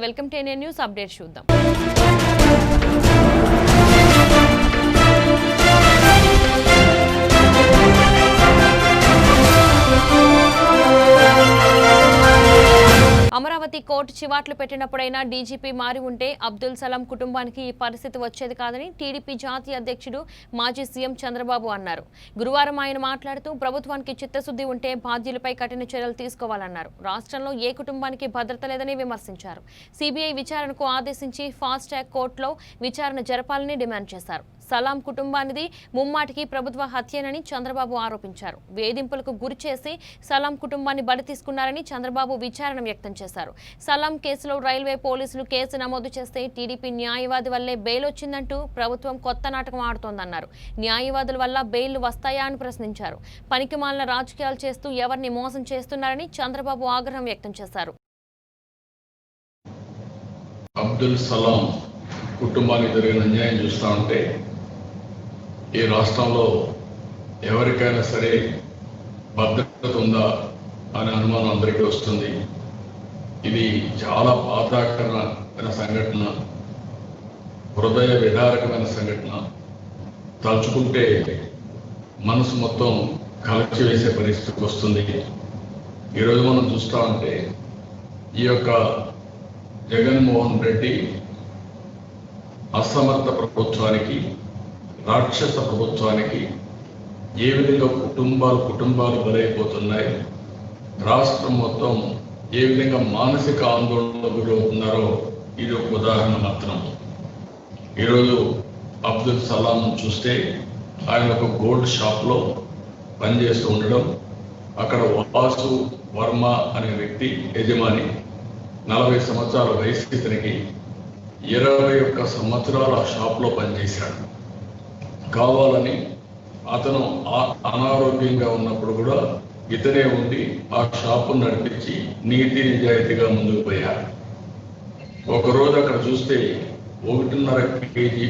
Welcome to NN news update చూద్దాం. Amaravati court చివాట్లు పెట్టినప్పుడైనా DGP మారి ఉంటే అబ్దుల్ సలాం కుటుంబానికి ఈ పరిస్థితి వచ్చేది కాదని టీడీపీ జాతీయ అధ్యక్షుడు మాజీ సీఎం చంద్రబాబు అన్నారు. గురువారం ఆయన మాట్లాడుతూ ప్రభుత్వానికి చిత్తశుద్ధి ఉంటే బాధ్యులపై కఠిన చర్యలు తీసుకోవాలన్నారు. రాష్ట్రంలో ఏ కుటుంబానికి భద్రత లేదని విమర్శించారు. సిబిఐ విచారణకు ఆదేశించి ఫాస్ట్ ట్రాక్ కోర్టులో విచారణ జరపాలని డిమాండ్ చేశారు. సలాం కుటుంబానిది ముమ్మాటికి ప్రభుత్వ హత్యేనని చంద్రబాబు ఆరోపించారు. వేధింపులకు గురి చేసి సలాం కుటుంబాన్ని బలి తీసుకున్నారని చంద్రబాబు విచారణ వ్యక్తం చేశారు. సలాం కేసులో రైల్వే పోలీసులు కేసు నమోదు చేస్తే టీడీపీ న్యాయవాది వల్లే బెయిల్ వచ్చిందంటూ ప్రభుత్వం కొత్త నాటకం ఆడుతోందన్నారు. న్యాయవాదుల వల్ల బెయిల్ వస్తాయా అని ప్రశ్నించారు. పనికిమాలిన రాజకీయాలు చేస్తూ ఎవరిని మోసం చేస్తున్నారని చంద్రబాబు ఆగ్రహం వ్యక్తం చేశారు. అబ్దుల్ సలాం కుటుంబానికి జరిగిన అన్యాయం చూస్తూ ఉంటే ఈ రాష్ట్రంలో ఎవరికైనా సరే భద్రత ఉందా అనే అనుమానం అందరికీ వస్తుంది. ఇది చాలా బాధాకరమైన సంఘటన, హృదయ విదారకమైన సంఘటన. తలుచుకుంటే మనసు మొత్తం కలచివేసే పరిస్థితికి వస్తుంది. ఈరోజు మనం చూస్తూ ఉంటే ఈ యొక్క జగన్మోహన్ రెడ్డి అసమర్థ ప్రభుత్వానికి, రాక్షస ప్రభుత్వానికి ఏ విధంగా కుటుంబాలు బలైపోతున్నాయి, రాష్ట్రం మొత్తం ఏ విధంగా మానసిక ఆందోళనకు గురవుతున్నారో ఇది ఒక ఉదాహరణ మాత్రం. ఈరోజు అబ్దుల్ సలాం చూస్తే ఆయన ఒక గోల్డ్ షాప్లో పనిచేస్తూ ఉండడం, అక్కడ వాసు వర్మ అనే వ్యక్తి యజమాని, 40 సంవత్సరాల వయసు ఇతనికి, 21 సంవత్సరాలు ఆ షాప్లో పనిచేశాడు. కావాలని అతను అనారోగ్యంగా ఉన్నప్పుడు కూడా ఇతనే ఉండి ఆ షాపును నడిపించి నీతి నిజాయితీగా ముందుకు పోయారు. ఒకరోజు అక్కడ చూస్తే 1.5 కేజీ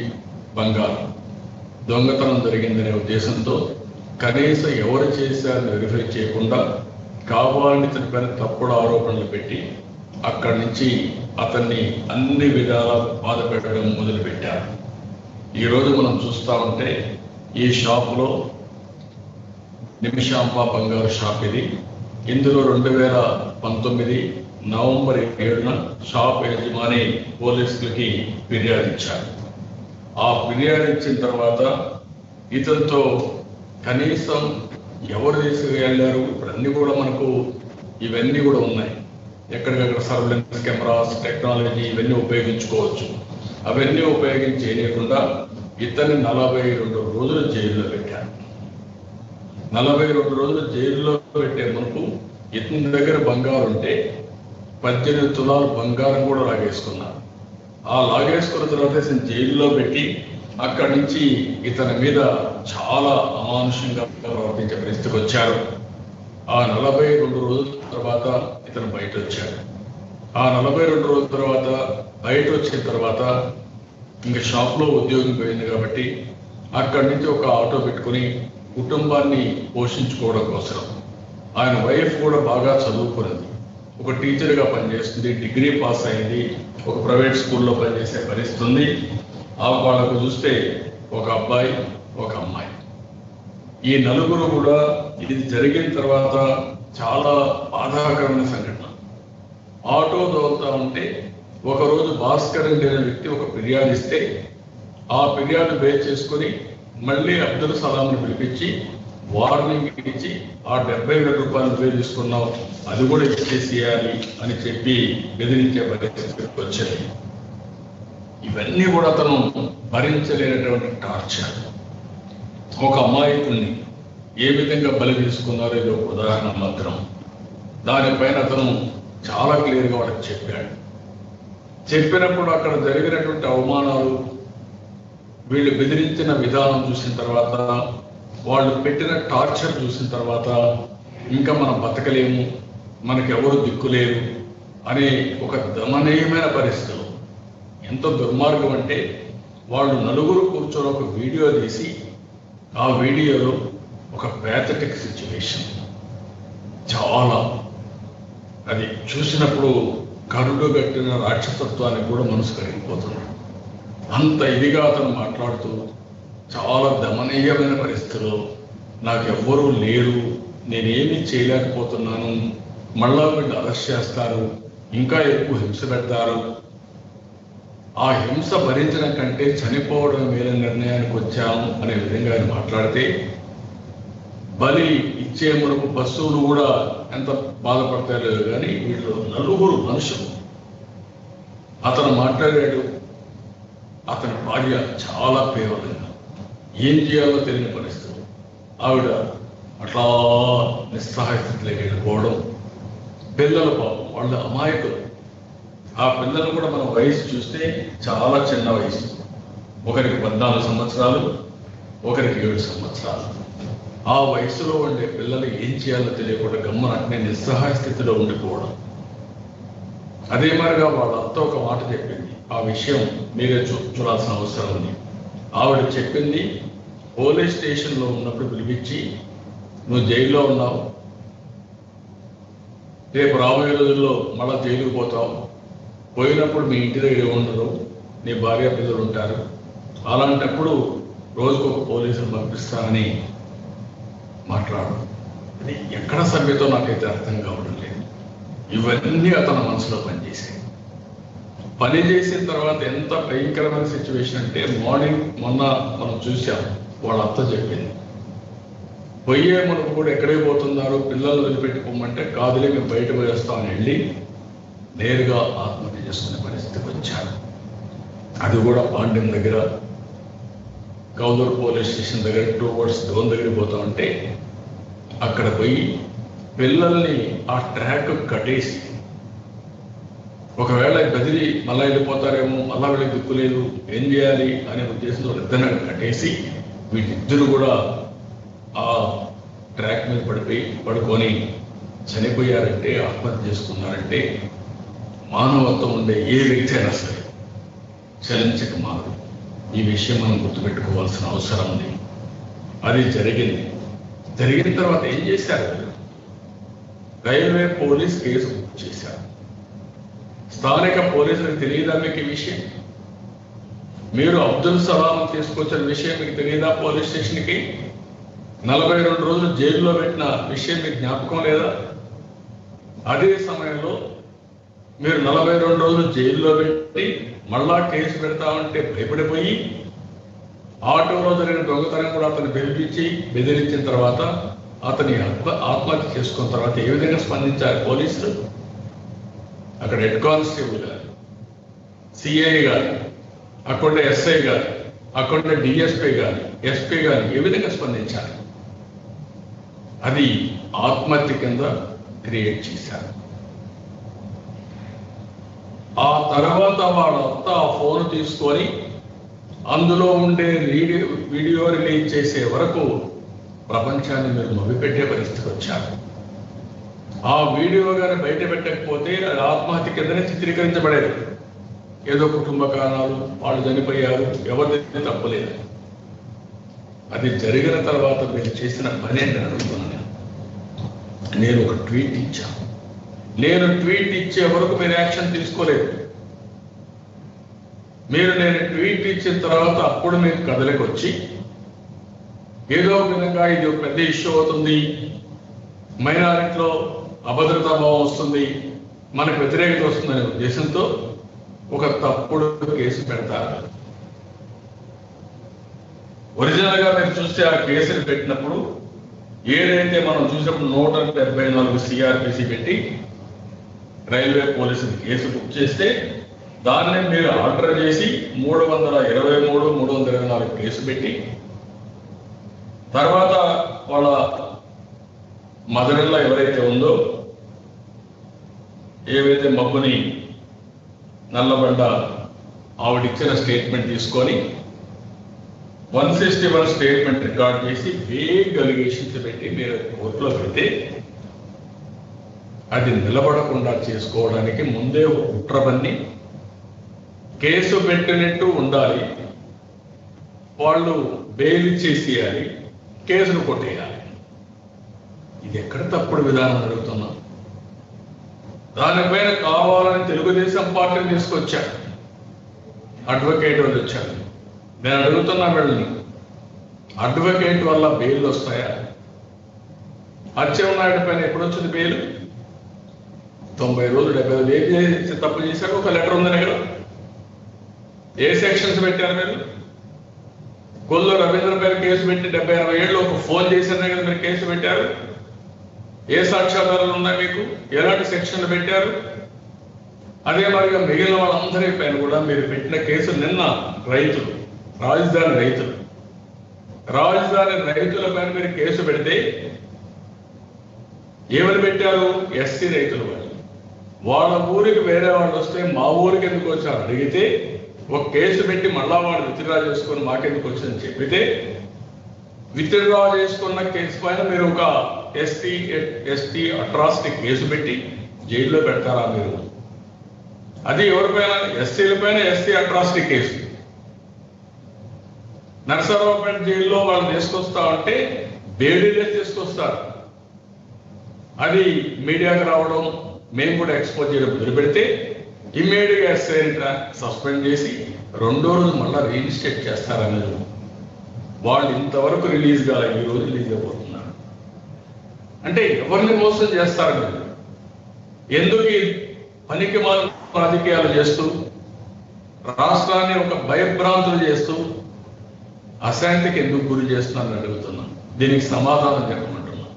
బంగారం దొంగతనం జరిగిందనే ఉద్దేశంతో కనీసం ఎవరు చేశారని వెరిఫై చేయకుండా కావాలని ఇతని పైన తప్పుడు ఆరోపణలు పెట్టి అక్కడి నుంచి అతన్ని అన్ని విధాలా బాధ పెట్టడం మొదలుపెట్టారు. ఈరోజు మనం చూస్తూ ఉంటే ఈ షాపులో నిమిషాంబ బంగారు షాప్ ఇది. ఇందులో 2019 నవంబర్ 7న షాప్ యజమాని పోలీసులకి ఫిర్యాదు ఇచ్చారు. ఆ ఫిర్యాదు ఇచ్చిన తర్వాత ఇతనితో కనీసం ఎవరు తీసుకెళ్ళారు, ఇప్పుడు అన్ని కూడా మనకు ఇవన్నీ కూడా ఉన్నాయి, ఎక్కడికక్కడ సర్వేలెన్స్ కెమెరాస్ టెక్నాలజీ ఇవన్నీ ఉపయోగించుకోవచ్చు. అవన్నీ ఉపయోగించేయకుండా ఇతన్ని 42 రోజులు జైల్లో పెట్టారు. 42 రోజులు జైల్లో పెట్టే మునుపు ఇతని దగ్గర బంగారం ఉంటే 18 తులాలు బంగారం కూడా లాగేసుకున్నారు. ఆ లాగేసుకున్న తర్వాత ఇతను జైల్లో పెట్టి అక్కడి నుంచి ఇతని మీద చాలా అమానుషంగా ప్రవర్తించే పరిస్థితికి వచ్చారు. ఆ 42 రోజుల తర్వాత ఇతను బయట వచ్చాడు. ఆ 42 రోజుల తర్వాత బయట వచ్చిన తర్వాత ఇంకా షాప్లో ఉద్యోగం పోయింది కాబట్టి అక్కడి నుంచి ఒక ఆటో పెట్టుకుని కుటుంబాన్ని పోషించుకోవడం కోసం, ఆయన వైఫ్ కూడా బాగా చదువుకున్నది, ఒక టీచర్గా పనిచేస్తుంది, డిగ్రీ పాస్ అయింది, ఒక ప్రైవేట్ స్కూల్లో పనిచేసే పరిస్థితి ఉంది. వాళ్ళకు చూస్తే ఒక అబ్బాయి ఒక అమ్మాయి. ఈ నలుగురు కూడా ఇది జరిగిన తర్వాత చాలా బాధాకరమైన సంఘటన. ఆటో తోలుతా ఉంటే ఒకరోజు భాస్కర్ అనే వ్యక్తి ఒక ఫిర్యాదు ఇస్తే ఆ ఫిర్యాదు బేస్ చేసుకుని మళ్ళీ అబ్దుల్ సలాంని పిలిపించి వార్నింగ్ ఇచ్చి ఆ 70,000 రూపాయలు తీసుకున్నావు, అది కూడా ఇచ్చేసేయాలి అని చెప్పి బెదిరించే పరిస్థితికి వచ్చాయి. ఇవన్నీ కూడా అతను భరించలేనటువంటి టార్చర్. ఒక అమాయకుల్ని ఏ విధంగా బలి తీసుకున్నారో ఇది ఒక ఉదాహరణ మాత్రం. దానిపైన అతను చాలా క్లియర్గా వాళ్ళకి చెప్పాడు. చెప్పినప్పుడు అక్కడ జరిగినటువంటి అవమానాలు, వీళ్ళు బెదిరించిన విధానం చూసిన తర్వాత, వాళ్ళు పెట్టిన టార్చర్ చూసిన తర్వాత ఇంకా మనం బతకలేము, మనకెవరు దిక్కులేరు అనే ఒక దమనీయమైన పరిస్థితులు. ఎంత దుర్మార్గం అంటే వాళ్ళు నలుగురు కూర్చొని ఒక వీడియో తీసి ఆ వీడియోలో ఒక ప్యాథటిక్ సిచ్యువేషన్, చాలా అది చూసినప్పుడు కరుడు గట్టిన రాక్షసత్వానికి కూడా మనసు కరిగిపోతున్నాడు. అంత ఇదిగా అతను మాట్లాడుతూ చాలా దమనీయమైన పరిస్థితుల్లో నాకెవ్వరూ లేరు, నేనేమీ చేయలేకపోతున్నాను, మళ్ళా వీళ్ళు అరెస్ట్ చేస్తారు, ఇంకా ఎక్కువ హింస పెడతారు, ఆ హింస భరించడం కంటే చనిపోవడం మేలైన నిర్ణయానికి వచ్చాము అనే విధంగా ఆయన మాట్లాడితే, బలి ఇచ్చే మునుపు పశువులు కూడా ఎంత బాధపడతారో కానీ వీళ్ళు నలుగురు మనుషులు. అతను మాట్లాడాడు. అతని భార్య చాలా పేదలంగా, ఏం చేయాలో తెలియని పరిస్థితులు, ఆవిడ అట్లా నిస్సహాయ స్థితిలోకి వెళ్ళిపోవడం. పిల్లలు పాపం వాళ్ళ అమాయకులు. ఆ పిల్లలు కూడా మన వయసు చూస్తే చాలా చిన్న వయసు, ఒకరికి 14 సంవత్సరాలు, ఒకరికి 7 సంవత్సరాలు. ఆ వయసులో ఉండే పిల్లలు ఏం చేయాలో తెలియకుండా గమ్మనట్నే నిస్సహాయ స్థితిలో ఉండిపోవడం. అదే మరిగా వాళ్ళ అత్త ఒక మాట చెప్పింది, ఆ విషయం మీరే చూడాల్సిన అవసరం ఉంది. ఆవిడ చెప్పింది, పోలీస్ స్టేషన్లో ఉన్నప్పుడు పిలిపించి, నువ్వు జైల్లో ఉన్నావు, రేపు రాబోయే రోజుల్లో మళ్ళా జైలుకు పోతావు, పోయినప్పుడు మీ ఇంటి దగ్గర ఉండరు, నీ భార్య పిల్లలు ఉంటారు, అలాంటప్పుడు రోజుకు ఒక పోలీసులు పంపిస్తానని మాట్లాడు. అది ఎక్కడ సభ్యతో నాకైతే అర్థం కావడం లేదు. ఇవన్నీ అతని మనసులో పనిచేసాయి. పని చేసిన తర్వాత ఎంత భయంకరమైన సిచ్యువేషన్ అంటే, మొన్న మనం చూసాం, వాళ్ళ అత్త చెప్పింది, పోయే మనకు కూడా ఎక్కడికి పోతున్నారు, పిల్లలు వదిలిపెట్టుకోమంటే కాదులే మేము బయట పోయేస్తామని వెళ్ళి నేరుగా ఆత్మహత్య చేసుకునే పరిస్థితికి వచ్చారు. అది కూడా పాండ్యం దగ్గర గౌదూర్ పోలీస్ స్టేషన్ దగ్గర టువర్డ్స్ డోన్ దగ్గర పోతా ఉంటే అక్కడ పోయి పిల్లల్ని ఆ ట్రాక్ కట్టేసి, ఒకవేళ బదిలీ మళ్ళా వెళ్ళిపోతారేమో, మళ్ళా వెళ్ళి దిక్కులేదు, ఏం చేయాలి అనే ఉద్దేశంతో ఇద్దరు కట్టేసి వీటిద్దరు కూడా ఆ ట్రాక్ మీద పడుకొని చనిపోయారంటే, ఆత్మహత్య చేసుకున్నారంటే మానవత్వం ఉండే ఏ వ్యక్తి అయినా సరే చలించక మానదు. ఈ విషయం మనం గుర్తుపెట్టుకోవాల్సిన అవసరం ఉంది. అది జరిగింది. జరిగిన తర్వాత ఏం చేశారు? రైల్వే పోలీస్ కేసు బుక్ చేశారు. స్థానిక పోలీసులకు తెలియదా మీకు ఈ విషయం? మీరు అబ్దుల్ సలాం తీసుకొచ్చిన విషయం మీకు తెలియదా? పోలీస్ స్టేషన్కి 42 రోజులు జైల్లో పెట్టిన విషయం మీకు జ్ఞాపకం లేదా? అదే సమయంలో మీరు 42 రోజులు జైల్లో పెట్టి మళ్ళా కేసు పెడతామంటే భయపడిపోయి ఆటోలో జరిగిన దొంగతనం కూడా అతను పిలిపించి బెదిరించిన తర్వాత అతని ఆత్మహత్య చేసుకున్న తర్వాత ఏ విధంగా స్పందించారు పోలీసులు? అక్కడ హెడ్ కానిస్టేబుల్ గారు, సిఐ గారు, అక్కడ ఎస్ఐ గారు, అక్కడ డిఎస్పీ గారు, ఎస్పీ గారు ఏ విధంగా స్పందించారు? అది ఆత్మహత్య కింద క్రియేట్ చేశారు. ఆ తర్వాత వాళ్ళ అత్త ఆ ఫోన్ తీసుకొని అందులో ఉండే వీడియో రిలీజ్ చేసే వరకు ప్రపంచాన్ని మీరు మభ్యపెట్టే పరిస్థితికి వచ్చారు. ఆ వీడియో కానీ బయట పెట్టకపోతే అది ఆత్మహత్య కిందనే చిత్రీకరించబడేది. ఏదో కుటుంబ కారణాలు, వాళ్ళు చనిపోయారు, ఎవరిది తప్పలేదు. అది జరిగిన తర్వాత మీరు చేసిన పని అని అడుగుతున్నాను. నేను ఒక ట్వీట్ ఇచ్చాను. నేను ట్వీట్ ఇచ్చే వరకు మీరు యాక్షన్ తీసుకోలేదు. నేను ట్వీట్ ఇచ్చిన తర్వాత అప్పుడు మీరు కథలకు వచ్చి ఏదో ఒక విధంగా ఇది ఒక పెద్ద ఇష్యూ అవుతుంది, మైనారిటీలో అభద్రతా భావం వస్తుంది, మనకు వ్యతిరేకత వస్తుందనే ఉద్దేశంతో ఒక తప్పుడు కేసు పెడతారు. ఒరిజినల్గా మీరు చూస్తే ఆ కేసులు పెట్టినప్పుడు ఏదైతే మనం చూసినప్పుడు 174 సిఆర్పిసి పెట్టి రైల్వే పోలీసులు కేసు బుక్ చేస్తే దాన్ని మీరు ఆర్డర్ చేసి 323, 324 కేసు పెట్టి తర్వాత వాళ్ళ మదరిల్లా ఎవరైతే ఉందో, ఏవైతే మబ్బుని నల్లబండ ఆవిడిచ్చిన స్టేట్మెంట్ తీసుకొని 161 స్టేట్మెంట్ రికార్డ్ చేసి వేగ్ అలిగేషన్స్ పెట్టి మీరు కోర్టులో పెడితే అది నిలబడకుండా చేసుకోవడానికి ముందే ఒక కుట్రబన్ని కేసు పెట్టినట్టు ఉండాలి, వాళ్ళు బెయిల్ చేసేయాలి, కేసును కొట్టేయాలి. ఇది ఎక్కడ తప్పుడు విధానం జరుగుతున్నాం? దానిపైన కావాలని తెలుగుదేశం పార్టీని తీసుకొచ్చారు, అడ్వకేట్ వాళ్ళు వచ్చారు. నేను అడుగుతున్నా వీళ్ళని, అడ్వకేట్ వల్ల బెయిల్ వస్తాయా? అచ్చెన్నాయుడు పైన ఎప్పుడు వచ్చింది బెయిల్? 90 రోజులు 70 రోజులు ఏం చేసి తప్పు చేశారు? ఒక లెటర్ ఉందని కదా, ఏ సెక్షన్స్ పెట్టారు మీరు? కొల్లు రవీంద్ర పైన కేసు పెట్టి 70-80 ఏళ్ళు ఒక ఫోన్ చేశారనే కదా మీరు కేసు పెట్టారు. ఏ సాక్ష్యాధారాలు ఉన్నాయి మీకు? ఎలాంటి సెక్షన్లు పెట్టారు? అదే మరిగా మిగిలిన వాళ్ళందరి పైన కూడా మీరు పెట్టిన కేసు నిన్న రైతులు, రాజధాని రైతుల పైన మీరు కేసు పెడితే ఏమని పెట్టారు? ఎస్సీ రైతులు వాళ్ళ ఊరికి వేరే వాళ్ళు వస్తే మా ఊరికి ఎందుకు వచ్చారు అడిగితే ఒక కేసు పెట్టి మళ్ళా వాళ్ళు విత్డ్రా చేసుకొని మాకెందుకు వచ్చిందని చెప్పితే విత్డ్రా చేసుకున్న కేసు పైన మీరు ఒక ఎస్టీ అట్రాసిటీ కేసు పెట్టి జైల్లో పెడతారా మీరు? అది ఎవరిపైన? ఎస్సీల పైన ఎస్టీ అట్రాసిటీ కేసు. నరసరావుపేట జైల్లో వాళ్ళు తీసుకొస్తా ఉంటే బేడీలే తీసుకొస్తారు. అది మీడియాకు రావడం, మేము కూడా ఎక్స్పోజ్ చేయడం మొదలు పెడితే ఇమ్మీడియట్గా ఎస్ఐని సస్పెండ్ చేసి 2వ రోజు మళ్ళీ రీఇన్స్టేట్ చేస్తారనేది. వాళ్ళు ఇంతవరకు రిలీజ్ కాలే, ఈ రోజు రిలీజ్ అయిపోతున్నారు. అంటే ఎవరిని మోసం చేస్తారు మీరు? ఎందుకు ఈ పనికి మాలిన రాజకీయాలు చేస్తూ రాష్ట్రాన్ని ఒక భయభ్రాంతులు చేస్తూ అశాంతికి ఎందుకు గురి చేస్తున్నారని అడుగుతున్నాను. దీనికి సమాధానం చెప్పమంటున్నాను.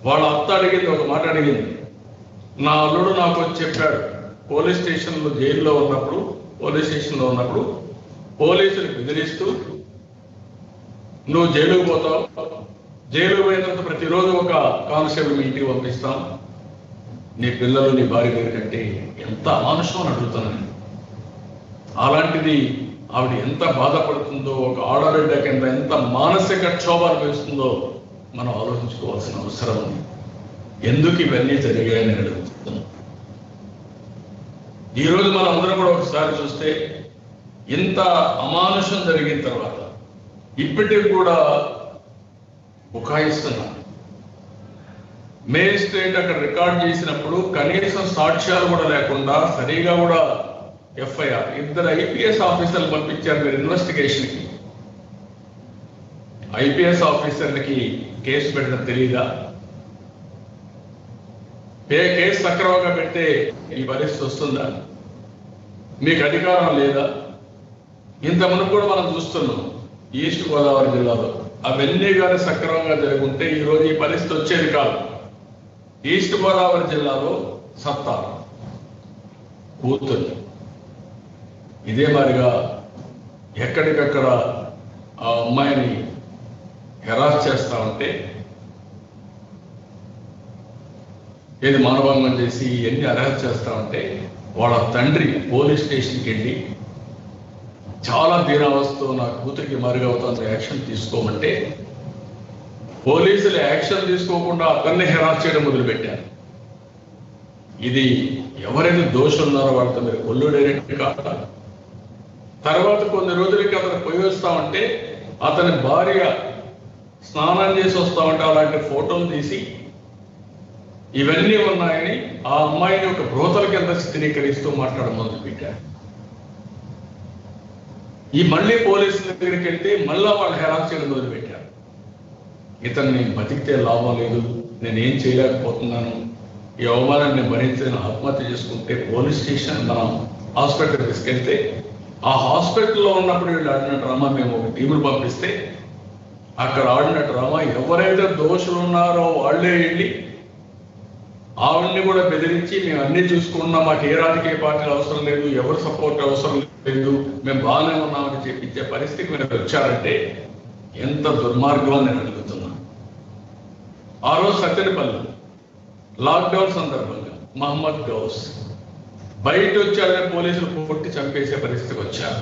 వాళ్ళ అత్త అడిగింది, ఒక మాట అడిగింది, నా అల్లుడు నాకు వచ్చి చెప్పాడు, పోలీస్ స్టేషన్లో జైల్లో ఉన్నప్పుడు పోలీసులు బెదిరిస్తూ నువ్వు జైలుకు పోతావు, జైలుకు పోయిన తర్వాత ప్రతిరోజు ఒక కానిస్టేబుల్ మీ ఇంటికి పంపిస్తాం, నీ పిల్లలు నీ భార్య దగ్గర కంటే ఎంత అమానుషం అని అడుగుతున్నాను. అలాంటిది ఆవిడ ఎంత బాధపడుతుందో, ఒక ఆడబిడ్డ కింద ఎంత మానసిక క్షోభ అనుభవిస్తుందో మనం ఆలోచించుకోవాల్సిన అవసరం ఉంది. ఎందుకు ఇవన్నీ జరిగాయని అడుగుతున్నాం. ఈరోజు మనం అందరం కూడా ఒకసారి చూస్తే ఇంత అమానుషం జరిగిన తర్వాత ఇప్పటికి కూడా బుకాయిస్తున్నాం. మేజిస్ట్రేట్ అక్కడ రికార్డ్ చేసినప్పుడు కనీసం సాక్ష్యాలు కూడా లేకుండా సరిగా కూడా ఎఫ్ఐఆర్ 2 ఐపీఎస్ ఆఫీసర్లు పంపించారు మీరు ఇన్వెస్టిగేషన్కి. ఐపీఎస్ ఆఫీసర్లకి కేసు పెట్టడం తెలియదా? కేసు సక్రమంగా పెడితే ఈ పరిస్థితి వస్తుందా? మీకు అధికారం లేదా? ఇంతకుముందు కూడా మనం చూస్తున్నాం ఈస్ట్ గోదావరి జిల్లాలో అవన్నీ కానీ సక్రమంగా జరుగుంటే ఈరోజు ఈ పరిస్థితి వచ్చేది కాదు. ఈస్ట్ గోదావరి జిల్లాలో సత్తా కూతురు ఇదే మాదిరిగా ఎక్కడికక్కడ ఆ అమ్మాయిని హెరాస్ చేస్తా ఉంటే, ఏది మానభంగం చేసి ఎన్ని అరెస్ట్ చేస్తా ఉంటే వాళ్ళ తండ్రి పోలీస్ స్టేషన్కి వెళ్ళి చాలా దీనావస్థతో నా కూతురికి మరుగవుతుంది, యాక్షన్ తీసుకోమంటే పోలీసులు యాక్షన్ తీసుకోకుండా అతన్ని హెరాస్ చేయడం మొదలుపెట్టారు. ఇది ఎవరైతే దోషులు ఉన్నారో వాళ్ళతో మీరు కొల్లుడైనట్టు కాదు. తర్వాత కొన్ని రోజులకి అతను పోయి వస్తా ఉంటే అతని భార్య స్నానం చేసి వస్తా ఉంటే అలాంటి ఫోటోలు తీసి ఇవన్నీ ఉన్నాయని ఆ అమ్మాయిని ఒక బ్రోతల కింద చిత్రీకరిస్తూ మాట్లాడడం మొదలుపెట్టారు. ఈ మళ్ళీ పోలీసుల దగ్గరికి వెళ్తే మళ్ళా వాళ్ళు హెరాస్ చేయడం మొదలుపెట్టారు. ఇతన్ని బతికితే లాభం లేదు, నేనేం చేయలేకపోతున్నాను, ఈ అవమానాన్ని భరించి నేను ఆత్మహత్య చేసుకుంటే పోలీస్ స్టేషన్ మనం హాస్పిటల్ తీసుకెళ్తే ఆ హాస్పిటల్లో ఉన్నప్పుడు వీళ్ళు ఆడిన డ్రామా మేము ఒక టీములు పంపిస్తే అక్కడ ఆడిన డ్రామా ఎవరైతే దోషులు ఉన్నారో వాళ్ళే వెళ్ళి ఆవిడ్ని కూడా బెదిరించి మేము అన్ని చూసుకున్నాం, మాకు ఏ రాజకీయ పార్టీలు అవసరం లేదు, ఎవరు సపోర్ట్ అవసరం లేదు, మేము బాగానే ఉన్నామని చెప్పించే పరిస్థితికి మీరు వచ్చారంటే ఎంత దుర్మార్గం నేను అడుగుతున్నాను. ఆ రోజు సత్యనపల్లి లాక్డౌన్ సందర్భంగా మహమ్మద్ గౌస్ బయట వచ్చారని పోలీసులు కొట్టి చంపేసే పరిస్థితికి వచ్చారు.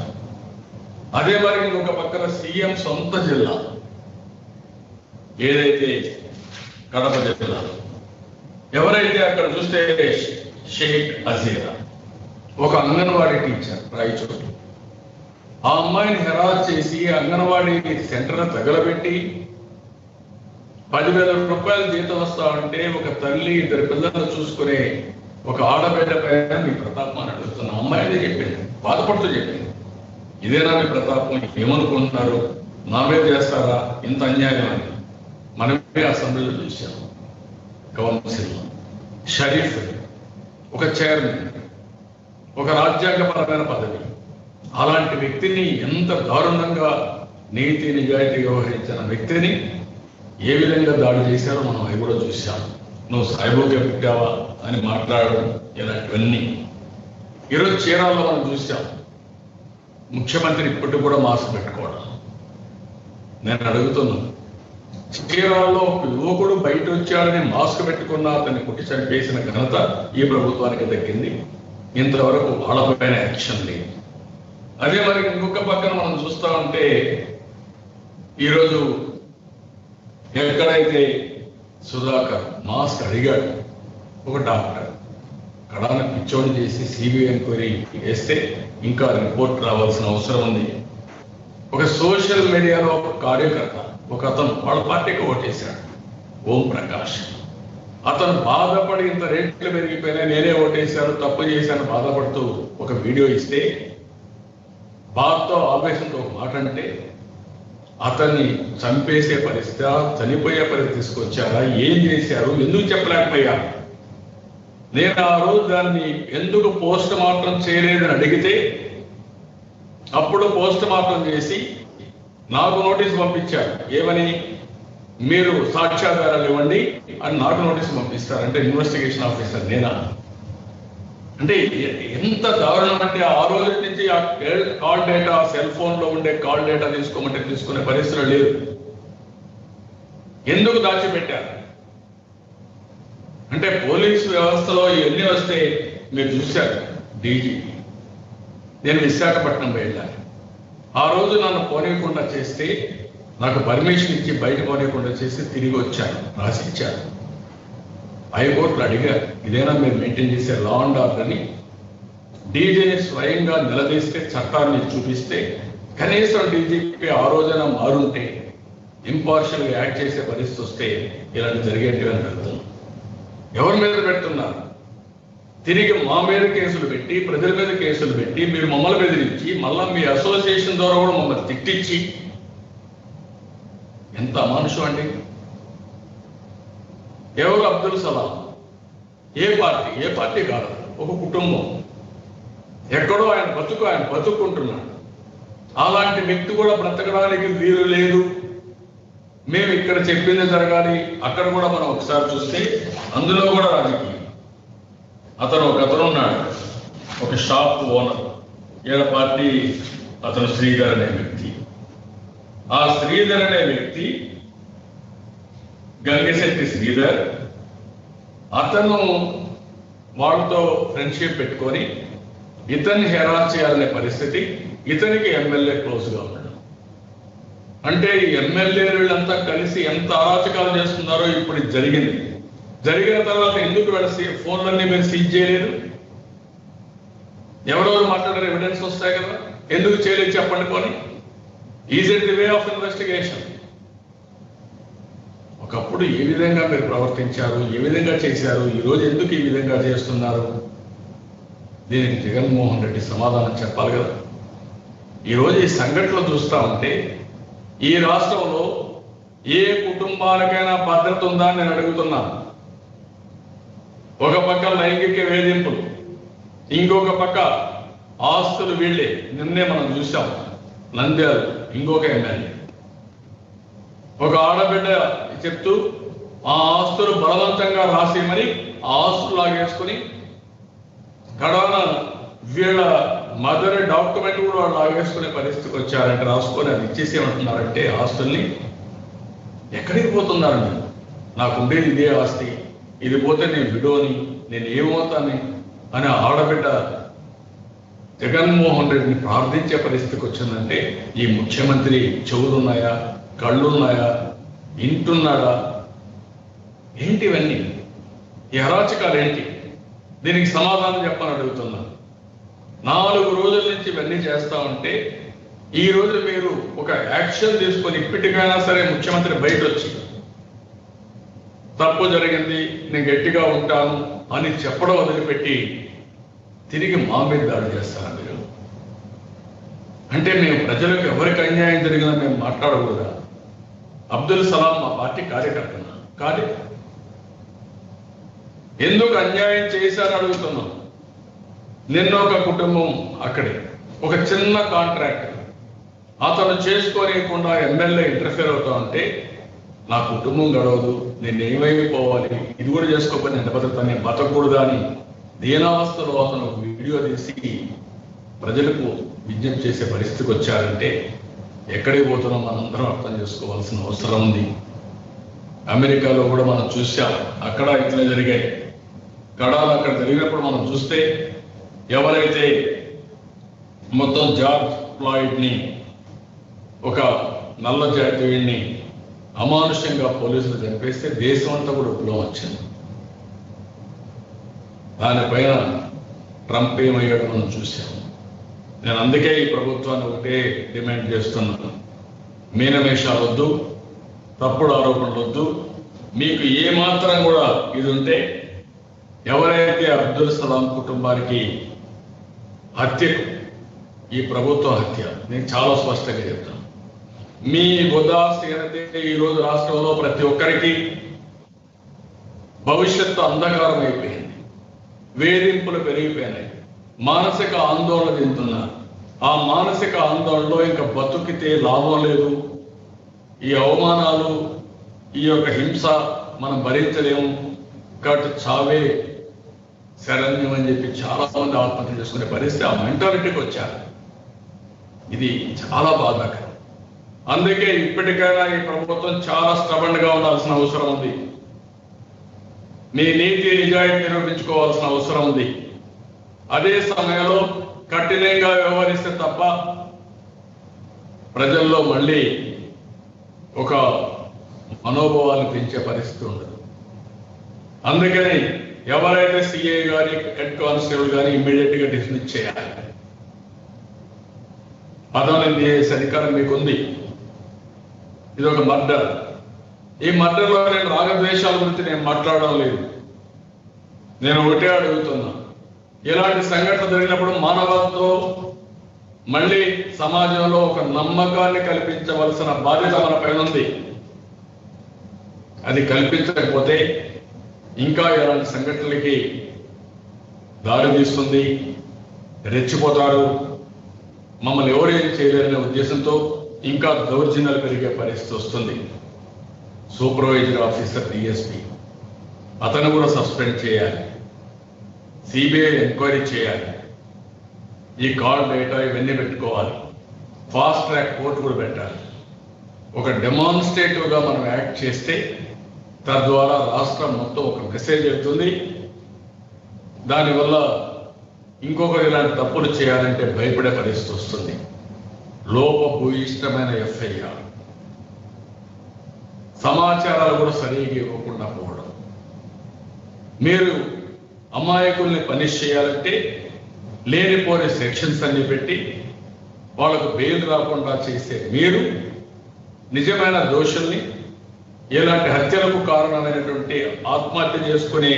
అదే మరి ఇంకొక పక్కన సీఎం సొంత జిల్లా ఏదైతే కడప జిల్లా, ఎవరైతే అక్కడ చూస్తే షేక్ అజీరా ఒక అంగన్వాడీ టీచర్ రాయచోటి, ఆ అమ్మాయిని హెరాస్ చేసి అంగన్వాడీ సెంటర్ తగలబెట్టి 10,000 రూపాయలు జీతం వస్తా ఉంటే ఒక తల్లి 2 పిల్లలను చూసుకునే ఒక ఆడబిడ్డ పైన మీ ప్రతాపం అని అడుగుతున్న అమ్మాయిదే చెప్పింది, బాధపడుతూ చెప్పింది. ఇదేనా మీ ప్రతాపం? ఏమనుకుంటున్నారు? నా మీద చేస్తారా ఇంత అన్యాయం అని? మనమే అసెంబ్లీలో చూసాం. కౌన్సిల్ షరీఫ్ ఒక చైర్మన్, ఒక రాజ్యాంగపరమైన పదవి, అలాంటి వ్యక్తిని ఎంత దారుణంగా నీతి నిజాయితీ వ్యవహరించిన వ్యక్తిని ఏ విధంగా దాడి చేశారో మనం అవి కూడా చూసాం. నువ్వు సాయిబోగా పుట్టావా అని మాట్లాడడం, ఇలాంటివన్నీ. ఈరోజు చీరాల్లో మనం చూసాం, ముఖ్యమంత్రి ఇప్పటికి కూడా మాస్క్ పెట్టుకోవడం. నేను అడుగుతున్నాను, చీరాల్లో ఒక యువకుడు బయట వచ్చాడని మాస్క్ పెట్టుకున్న అతన్ని కొట్టి చంపేసిన ఘనత ఈ ప్రభుత్వానికి దక్కింది. ఇంతవరకు వాళ్ళపైన యాక్షన్ లేదు. అదే మరి ఇంకొక పక్కన మనం చూస్తా ఉంటే, ఈరోజు ఎక్కడైతే సుధాకర్ మాస్క్ అడిగాడు, ఒక డాక్టర్ కడాన పిచ్చోడి చేసి సిబిఐ ఎంక్వైరీ వేస్తే ఇంకా రిపోర్ట్ రావాల్సిన అవసరం ఉంది. ఒక సోషల్ మీడియాలో ఒక కార్యకర్త, ఒక అతను వాళ్ళ పార్టీకి ఓటేశాడు, ఓం ప్రకాష్. అతను బాధపడి ఇంత రేట్లు పెరిగిపోయినా నేనే ఓటేశాను, తప్పు చేశాను బాధపడుతూ ఒక వీడియో ఇస్తే, బాధతో ఆవేశంతో ఒక మాట అంటే, అతన్ని చంపేసే పరిస్థితి, చనిపోయే పరిస్థితి తీసుకొచ్చారా? ఏం చేశారు? ఎందుకు చెప్పలేకపోయారు? నేను ఆ రోజు దాన్ని ఎందుకు పోస్ట్ మార్టం చేయలేదని అడిగితే, అప్పుడు పోస్ట్ మార్టం చేసి నాకు నోటీసు పంపించారు. ఏమని? మీరు సాక్ష్యాధారాలు ఇవ్వండి అని నాకు నోటీసు పంపిస్తారంటే ఇన్వెస్టిగేషన్ ఆఫీసర్ నేనా? అంటే ఎంత దారుణం అంటే, ఆ రోజు నుంచి ఆ కాల్ డేటా, సెల్ ఫోన్ లో ఉండే కాల్ డేటా తీసుకోమంటే తీసుకునే పరిస్థితులు లేదు. ఎందుకు దాచిపెట్టారు? అంటే పోలీసు వ్యవస్థలో ఇవన్నీ వస్తే మీరు చూశారు. డీజీపీ, నేను విశాఖపట్నం వెళ్ళాను. ఆ రోజు నన్ను పోనీయకుండా చేస్తే, నాకు పర్మిషన్ ఇచ్చి బయట పోనీయకుండా చేసి తిరిగి వచ్చాను, రాసిచ్చాను. హైకోర్టులో అడిగారు, ఇదేనా మీరు మెయింటైన్ చేసే లా అండ్ ఆర్డర్ అని. డీజీని స్వయంగా నిలదీస్తే, చట్టాన్ని చూపిస్తే, కనీసం డీజీపీ ఆ రోజైనా మారుంటే, ఇంపార్షియల్గా యాక్ట్ చేసే పరిస్థితి వస్తే ఇలాంటి జరిగేటివి అని పెడుతున్నాం. ఎవరి మీద పెడుతున్నారు? తిరిగి మా మీద కేసులు పెట్టి, ప్రజల మీద కేసులు పెట్టి, మీరు మమ్మల్ని బెదిరించి, మళ్ళా మీ అసోసియేషన్ ద్వారా కూడా మమ్మల్ని తిట్టించి, ఎంత అమానుషం అండి. ఎవరు? అబ్దుల్ సలాం. ఏ పార్టీ కాదు, ఒక కుటుంబం. ఎక్కడో ఆయన బతుకుంటున్నాడు. అలాంటి వ్యక్తి కూడా బ్రతకడానికి వీలు లేదు. మేము ఇక్కడ చెప్పింది జరగాలి. అక్కడ కూడా మనం ఒకసారి చూస్తే అందులో కూడా రాజకీయం. ఒకతను ఉన్నాడు, ఒక షాప్ ఓనర్, ఈయన పార్టీ అతను శ్రీధర్ అనే వ్యక్తి. ఆ శ్రీధర్ అనే వ్యక్తి, గంగశెట్టి శ్రీధర్, అతను వాళ్ళతో ఫ్రెండ్షిప్ పెట్టుకొని ఇతన్ని హెరాస్ చేయాలనే పరిస్థితి, ఇతనికి ఎమ్మెల్యే క్లోజ్గా ఉన్నాడు. అంటే ఈ ఎమ్మెల్యే వీళ్ళంతా కలిసి ఎంత అరాచకాలు చేస్తున్నారో ఇప్పుడు జరిగింది. జరిగిన తర్వాత ఎందుకు వీళ్ళ ఫోన్లన్నీ మీరు సీజ్ చేయలేదు? ఎవరెవరు మాట్లాడారు? ఎవిడెన్స్ వస్తాయి కదా, ఎందుకు చేయలేదు చెప్పండి. పోనీ is it the way of investigation? ఒకప్పుడు ఏ విధంగా మీరు ప్రవర్తించారు, ఏ విధంగా చేశారు, ఈరోజు ఎందుకు ఈ విధంగా చేస్తున్నారు? దీనికి జగన్మోహన్ రెడ్డి సమాధానం చెప్పాలి కదా. ఈరోజు ఈ సంఘటనలు చూస్తా ఉంటే, ఈ రాష్ట్రంలో ఏ కుటుంబానికైనా భద్రత ఉందా అని నేను అడుగుతున్నాను. ఒక పక్క లైంగిక వేధింపులు, ఇంకొక పక్క ఆస్తులు వీళ్ళే. నిన్నే మనం చూసాం నంద్యాల ఇంకొక ఎమ్మెల్యే, ఒక ఆడబిడ్డ చెప్తూ ఆ ఆస్తులు బలవంతంగా రాసేయమని ఆ ఆస్తులు లాగేసుకుని, కడాన వీళ్ళ మదర్ డాక్యుమెంట్ కూడా వాళ్ళు లాగేసుకునే పరిస్థితికి వచ్చారంటే, రాసుకొని అది ఇచ్చేసేమంటున్నారంటే ఆస్తుల్ని. ఎక్కడికి పోతున్నారు? మీరు నాకు ఉండేది ఇదే ఆస్తి, ఇది పోతే నేను విడోని, నేను ఏమవుతాను అని ఆడబిడ్డ జగన్మోహన్ రెడ్డిని ప్రార్థించే పరిస్థితికి వచ్చిందంటే, ఈ ముఖ్యమంత్రి చెవులున్నాయా, కళ్ళున్నాయా, ఇంటున్నాడా? ఏంటివన్నీ? ఈ అరాచకాలు ఏంటి? దీనికి సమాధానం చెప్పని అడుగుతున్నాను. 4 రోజుల నుంచి ఇవన్నీ చేస్తా ఉంటే, ఈ రోజు మీరు ఒక యాక్షన్ తీసుకొని ఇప్పటికైనా సరే ముఖ్యమంత్రి బయట వచ్చి తప్పు జరిగింది, నేను గట్టిగా ఉంటాను, అని చెప్పడం వదిలిపెట్టి తిరిగి మా మీద దాడి చేస్తారా మీరు? అంటే మేము ప్రజలకు ఎవరికి అన్యాయం జరిగినా మేము మాట్లాడకూడదా? అబ్దుల్ సలాం మా పార్టీ కార్యకర్తనా? కాదు. ఎందుకు అన్యాయం చేశారని అడుగుతున్నాం. నిన్న ఒక కుటుంబం అక్కడే ఒక చిన్న కాంట్రాక్ట్ అతను చేసుకోలేకుండా ఎమ్మెల్యే ఇంటర్ఫేర్ అవుతా ఉంటే నా కుటుంబం గడవదు, నేను ఏమైపోవాలి, ఇది కూడా చేసుకోకపోతే ఎంత బతుకుతాను, నేను బతకూడదా అని దీనావస్థలో అతను వీడియో తీసి ప్రజలకు విజ్ఞప్తి చేసే పరిస్థితికి వచ్చారంటే ఎక్కడికి పోతున్నాం మనందరం అర్థం చేసుకోవాల్సిన అవసరం ఉంది. అమెరికాలో కూడా మనం చూసాం, అక్కడ ఇట్లా జరిగాయి. కడాలు అక్కడ జరిగినప్పుడు మనం చూస్తే ఎవరైతే మొత్తం జార్జ్ ఫ్లాయిడ్ని ఒక నల్ల జాతీయుడిని అమానుష్యంగా పోలీసులు చంపేస్తే దేశం అంతా కూడా విప్లవం వచ్చింది. దానిపైన ట్రంప్ ఏమయ్యాడో మనం చూసాము. నేను అందుకే ఈ ప్రభుత్వాన్ని ఒకటే డిమాండ్ చేస్తున్నాను, మీనమేషాలు వద్దు, తప్పుడు ఆరోపణలు వద్దు. మీకు ఏమాత్రం కూడా ఇది ఉంటే ఎవరైతే అబ్దుల్ సలాం కుటుంబానికి హత్యకు ఈ ప్రభుత్వ హత్య, నేను చాలా స్పష్టంగా చెప్తాను. మీ ఉదాసీనతే ఈరోజు రాష్ట్రంలో ప్రతి ఒక్కరికి భవిష్యత్తు అంధకారం అయిపోయింది, వేధింపులు పెరిగిపోయినాయి, మానసిక ఆందోళన చెందుతున్నారు. ఆ మానసిక ఆందోళనలో ఇంకా బతుకితే లాభం లేదు, ఈ అవమానాలు, ఈ యొక్క హింస మనం భరించలేము, కాబట్టి చావే శరణ్యం అని చెప్పి చాలా మంది ఆత్మహత్య చేసుకునే పరిస్థితి, ఆ మెంటాలిటీకి వచ్చారు. ఇది చాలా బాధాకరం. అందుకే ఇప్పటికైనా ఈ ప్రభుత్వం చాలా స్టబన్ గా ఉండాల్సిన అవసరం ఉంది. మీ నీతి నిజాయితీ నిరూపించుకోవాల్సిన అవసరం ఉంది. అదే సమయంలో కఠినంగా వ్యవహరిస్తే తప్ప ప్రజల్లో మళ్ళీ ఒక మనోభావాన్ని పెంచే పరిస్థితి ఉండదు. అందుకని ఎవరైతే సిఐ గాని హెడ్ కానిస్టేబుల్ గాని ఇమ్మీడియట్ గా డిస్మిస్ చేయాలి. పదవిని చేసే అధికారం మీకుంది. ఇది ఒక మర్డర్. ఈ మర్డర్లో నేను రాగద్వేషాల గురించి నేను మాట్లాడడం లేదు. నేను ఒకటే అడుగుతున్నా, ఇలాంటి సంఘటన జరిగినప్పుడు మానవత్వం మళ్ళీ సమాజంలో ఒక నమ్మకాన్ని కల్పించవలసిన బాధ్యత మన పైన ఉంది. అది కల్పించకపోతే ఇంకా ఇలాంటి సంఘటనలకి దారి తీస్తుంది, రెచ్చిపోతారు, మమ్మల్ని ఎవరేం చేయలేరనే ఉద్దేశంతో ఇంకా దౌర్జన్యాలు పెరిగే పరిస్థితి వస్తుంది. సూపర్వైజర్ ఆఫీసర్ డిఎస్పీ అతను కూడా సస్పెండ్ చేయాలి, సిబిఐ ఎంక్వైరీ చేయాలి, ఈ కాల్ డేటా ఇవన్నీ పెట్టుకోవాలి, ఫాస్ట్ ట్రాక్ కోర్టు కూడా పెట్టాలి. ఒక డెమాన్స్ట్రేటివ్గా మనం యాక్ట్ చేస్తే తద్వారా రాష్ట్రం మొత్తం ఒక మెసేజ్ వెళ్తుంది. దానివల్ల ఇంకొకరు ఇలాంటి తప్పులు చేయాలంటే భయపడే పరిస్థితి వస్తుంది. లోపభూయిష్టమైన ఎఫ్ఐఆర్, సమాచారాలు కూడా సరిగ్గా ఇవ్వకుండా పోవడం. మీరు అమాయకుల్ని పనిష్ చేయాలంటే లేనిపోని సెక్షన్స్ అన్ని పెట్టి వాళ్ళకు బెయిల్ రాకుండా చేసే మీరు నిజమైన దోషుల్ని, ఇలాంటి హత్యలకు కారణమైనటువంటి ఆత్మహత్య చేసుకుని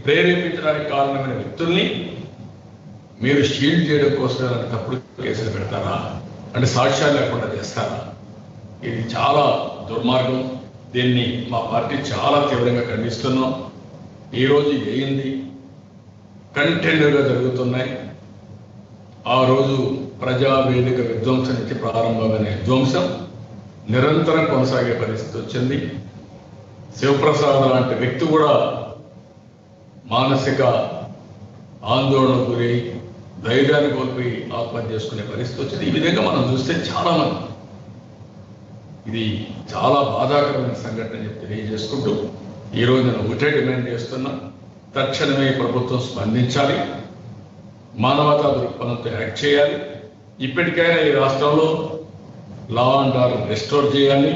ప్రేరేపించడానికి కారణమైన వ్యక్తుల్ని మీరు షీల్డ్ చేయడం కోసం ఇలాంటి తప్పుడు కేసులు పెడతారా? అంటే సాక్ష్యాలు లేకుండా చేస్తారా? ఇది చాలా దుర్మార్గం. దీన్ని మా పార్టీ చాలా తీవ్రంగా ఖండిస్తున్నాం. ఈరోజు ఇది అయింది, కంటిన్యూగా జరుగుతున్నాయి. ఆ రోజు ప్రజావేదిక విధ్వంసం నుంచి ప్రారంభమైన విధ్వంసం నిరంతరం కొనసాగే పరిస్థితి వచ్చింది. శివప్రసాద్ లాంటి వ్యక్తి కూడా మానసిక ఆందోళన గురి, ధైర్యాన్ని కోల్పోయి ఆత్మహత్య చేసుకునే పరిస్థితి వచ్చింది. ఈ విధంగా మనం చూస్తే చాలా మంది, ఇది చాలా బాధాకరమైన సంఘటన చెప్పి తెలియజేసుకుంటూ ఈరోజు నేను ఒకటే డిమాండ్ చేస్తున్నా, తక్షణమే ప్రభుత్వం స్పందించాలి, మానవతా దృక్పథంతో యాక్ట్ చేయాలి. ఇప్పటికైనా ఈ రాష్ట్రంలో లా అండ్ ఆర్డర్ రెస్టోర్ చేయాలి.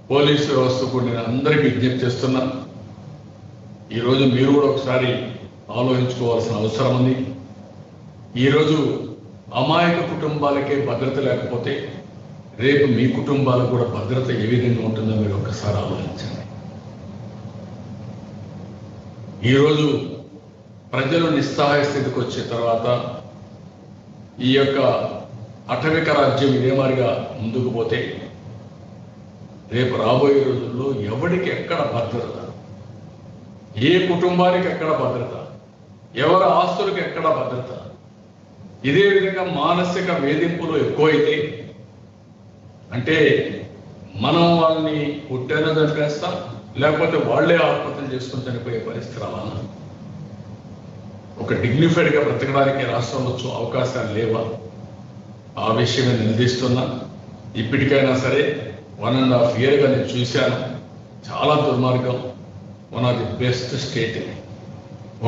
పోలీసు వ్యవస్థకు నేను అందరికీ విజ్ఞప్తి చేస్తున్నా, ఈరోజు మీరు కూడా ఒకసారి ఆలోచించుకోవాల్సిన అవసరం ఉంది. ఈరోజు అమాయక కుటుంబాలకే భద్రత లేకపోతే రేపు మీ కుటుంబాలకు కూడా భద్రత ఏ విధంగా ఉంటుందో మీరు ఒక్కసారి ఆలోచించండి. ఈరోజు ప్రజలు నిస్సహాయ స్థితికి వచ్చిన తర్వాత ఈ యొక్క అటవిక రాజ్యం ఇదే మాదిరిగా ముందుకు పోతే రేపు రాబోయే రోజుల్లో ఎవరికి ఎక్కడ భద్రత, ఏ కుటుంబానికి ఎక్కడ భద్రత, ఎవరి ఆస్తులకు ఎక్కడ భద్రత, ఇదే విధంగా మానసిక వేధింపులు ఎక్కువైతే అంటే మనం వాళ్ళని పుట్టైనా చంపేస్తాం, లేకపోతే వాళ్లే ఆత్మహత్యలు చేసుకుని చనిపోయే పరిస్థితి రావాలా? ఒక డిగ్నిఫైడ్గా బ్రతకడానికి రాష్ట్రంలో అవకాశాలు లేవా? ఆ విషయమే నిలదీస్తున్నా. ఇప్పటికైనా సరే 1.5 yearగా నేను చూశాను, చాలా దుర్మార్గం. One of the best state.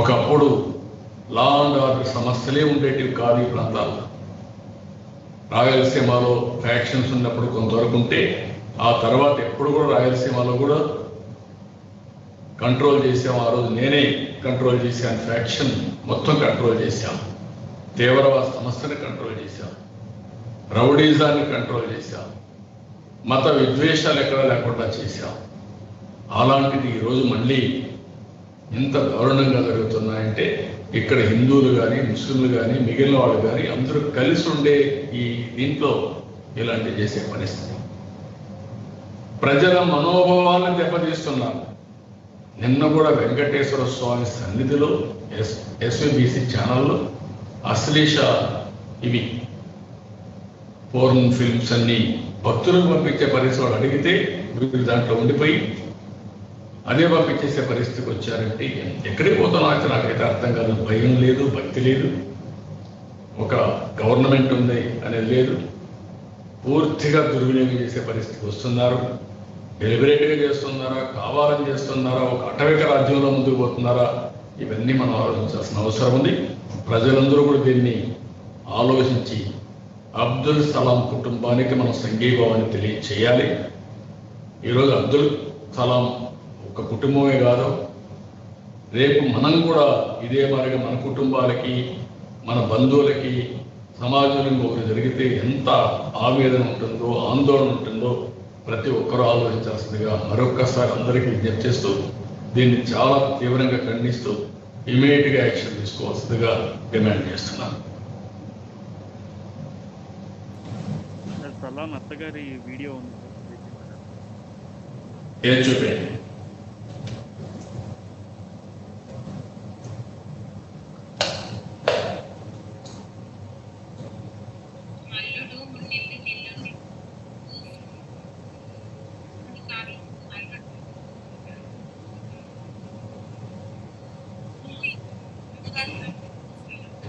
ఒకప్పుడు లా అండ్ ఆర్డర్ సమస్యలే ఉండేటివి కాదు ఈ ప్రాంతాల్లో. రాయలసీమలో ఫ్యాక్షన్స్ ఉన్నప్పుడు కొంతవరకు ఉంటే, ఆ తర్వాత ఎప్పుడు కూడా రాయలసీమలో కూడా కంట్రోల్ చేసాం. ఆ రోజు నేనే కంట్రోల్ చేశాను, ఫ్యాక్షన్ మొత్తం కంట్రోల్ చేశాం, తీవ్రవాద సమస్యను కంట్రోల్ చేశాం, రౌడీజాన్ని కంట్రోల్ చేశాం, మత విద్వేషాలు ఎక్కడ లేకుండా చేశాం. అలాంటిది ఈరోజు మళ్ళీ ఇంత దారుణంగా జరుగుతున్నాయంటే ఇక్కడ హిందువులు కానీ ముస్లింలు కానీ మిగిలిన వాళ్ళు కానీ అందరూ కలిసి ఉండే ఈ దీంట్లో ఇలాంటివి చేసే పరిస్థితి. ప్రజల మనోభావాలను దెబ్బతీస్తున్నారు. నిన్న కూడా వెంకటేశ్వర స్వామి సన్నిధిలో ఎస్వీబీసీ ఛానల్లో అశ్లీష ఇవి పోర్న్ ఫిల్మ్స్ అన్ని భక్తులకు పంపించే పరిస్థితి వాళ్ళు అడిగితే వీళ్ళు దాంట్లో ఉండిపోయి అదే పంపించేసే పరిస్థితికి వచ్చారంటే ఎక్కడికి పోతున్నా అయితే నాకైతే అర్థం కాదు. భయం లేదు, భక్తి లేదు, ఒక గవర్నమెంట్ ఉంది అనేది లేదు. పూర్తిగా దుర్వినియోగం చేసే పరిస్థితికి వస్తున్నారు. డెలిబరేట్గా చేస్తున్నారా, కావాలని చేస్తున్నారా, ఒక అటవిక రాజ్యంలో ముందుకు పోతున్నారా, ఇవన్నీ మనం ఆలోచించాల్సిన అవసరం ఉంది. ప్రజలందరూ కూడా దీన్ని ఆలోచించి అబ్దుల్ సలాం కుటుంబానికి మనం సంఘీభావాన్ని తెలియచేయాలి. ఈరోజు అబ్దుల్ సలాం ఒక కుటుంబమే కాదు, రేపు మనం కూడా ఇదే మాదిరిగా మన కుటుంబాలకి, మన బంధువులకి, సమాజంలో ఒకరు జరిగితే ఎంత ఆవేదన ఉంటుందో, ఆందోళన ఉంటుందో ప్రతి ఒక్కరూ ఆలోచించాల్సిందిగా మరొక్కసారి అందరికీ విజ్ఞప్తి చేస్తూ దీన్ని చాలా తీవ్రంగా ఖండిస్తూ ఇమీడియట్గా యాక్షన్ తీసుకోవాల్సిందిగా డిమాండ్ చేస్తున్నాను. సలాం అత్తగారి వీడియో ఉంది, ఏం చూపండి.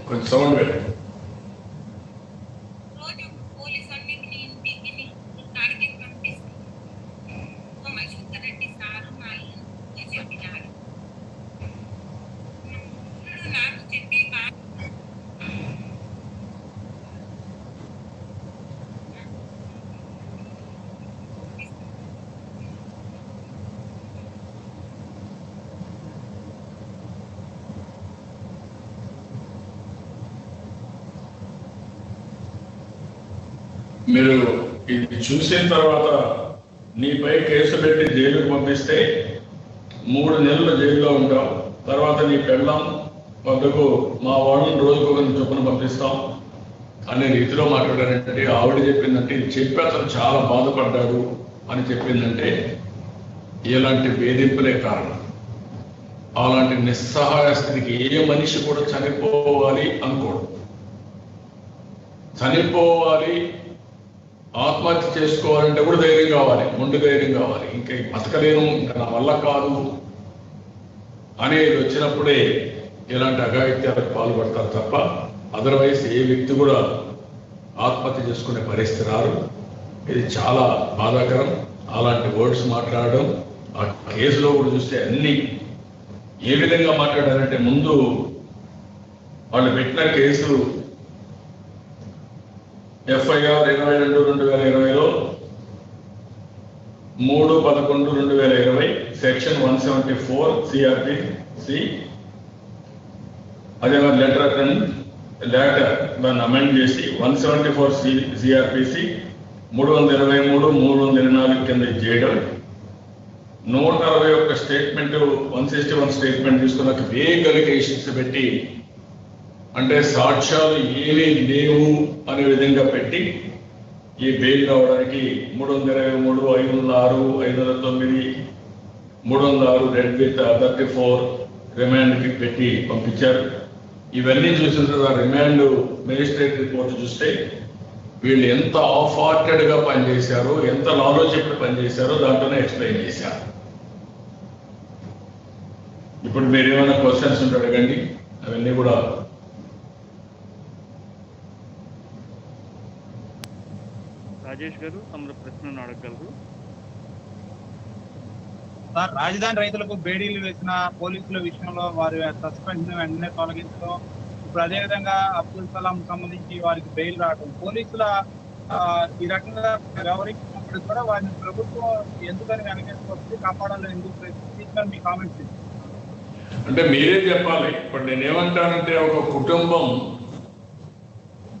కొంచెం సౌండ్ పెట్టండి. మీరు ఇది చూసిన తర్వాత నీపై కేసు పెట్టి జైలుకు పంపిస్తే 3 నెలలు జైల్లో ఉంటావు. తర్వాత నీ పెళ్ళాం వద్దకు మా వాళ్ళని రోజుకొకరిని చొప్పున పంపిస్తాం అనే రీతిలో మాట్లాడారంటే, ఆవిడ చెప్పిందంటే ఇది చెప్పి అతను చాలా బాధపడ్డాడు అని చెప్పిందంటే ఇలాంటి వేధింపులే కారణం. అలాంటి నిస్సహాయ స్థితికి ఏ మనిషి కూడా చనిపోవాలి అనుకోడు. చనిపోవాలి, ఆత్మహత్య చేసుకోవాలంటే కూడా ధైర్యం కావాలి, మొండి ధైర్యం కావాలి. ఇంకా బతకలేను, ఇంకా నా వల్ల కాదు అనేది వచ్చినప్పుడే ఇలాంటి అఘాయిత్యాలకు పాల్పడతారు తప్ప అదర్వైజ్ ఏ వ్యక్తి కూడా ఆత్మహత్య చేసుకునే పరిస్థితి రారు. ఇది చాలా బాధాకరం. అలాంటి వర్డ్స్ మాట్లాడడం, ఆ కేసులో కూడా చూస్తే అన్ని ఏ విధంగా మాట్లాడారంటే, ముందు వాళ్ళు పెట్టిన కేసు FIR 22/2020లో 3/11/2020 సెక్షన్ 174 CRPC, అదే మరి లెటర్ దాన్ని అమెండ్ చేసి 174 CRPC 323, 324 కింద చేయడం. 161 స్టేట్మెంట్ 161 స్టేట్మెంట్ తీసుకున్న వేగ్ అలిగేషన్స్ పెట్టి, అంటే సాక్ష్యాలు ఏమీ లేవు అనే విధంగా పెట్టి ఈ బెయిల్ రావడానికి 323, 506, 509, 306 రెడ్ విత్ 34 రిమాండ్కి పెట్టి పంపించారు. ఇవన్నీ చూసిన తర్వాత రిమాండ్ మేజిస్ట్రేట్ రిపోర్ట్ చూస్తే వీళ్ళు ఎంత ఆఫ్ హార్టెడ్గా పనిచేశారో, ఎంత లాలోచిప్పుడు పనిచేశారో దాంట్లోనే ఎక్స్ప్లెయిన్ చేశారు. ఇప్పుడు మీరు ఏమైనా క్వశ్చన్స్ ఉంటే అడగండి, అవన్నీ కూడా. రాజేష్ గారు తమ ప్రశ్నను అడగగలరు. సార్, రాజధాని రైతులకు బేడీలు వేసిన పోలీసుల విషయంలో వారి సస్పెన్షన్ వెంటనే తొలగించడం, ఇప్పుడు అదేవిధంగా అబ్దుల్ సలాం సంబంధించి వారికి బెయిల్ రావడం, పోలీసుల ఈ రకంగా వ్యవహరించినప్పుడు కూడా వారిని ప్రభుత్వం ఎందుకని వెనకేసుకొచ్చి కాపాడాలని ఎందుకు ప్రయత్నించారు? మీ కామెంట్స్ అంటే మీరే చెప్పాలి. ఇప్పుడు నేనేమంటానంటే, ఒక కుటుంబం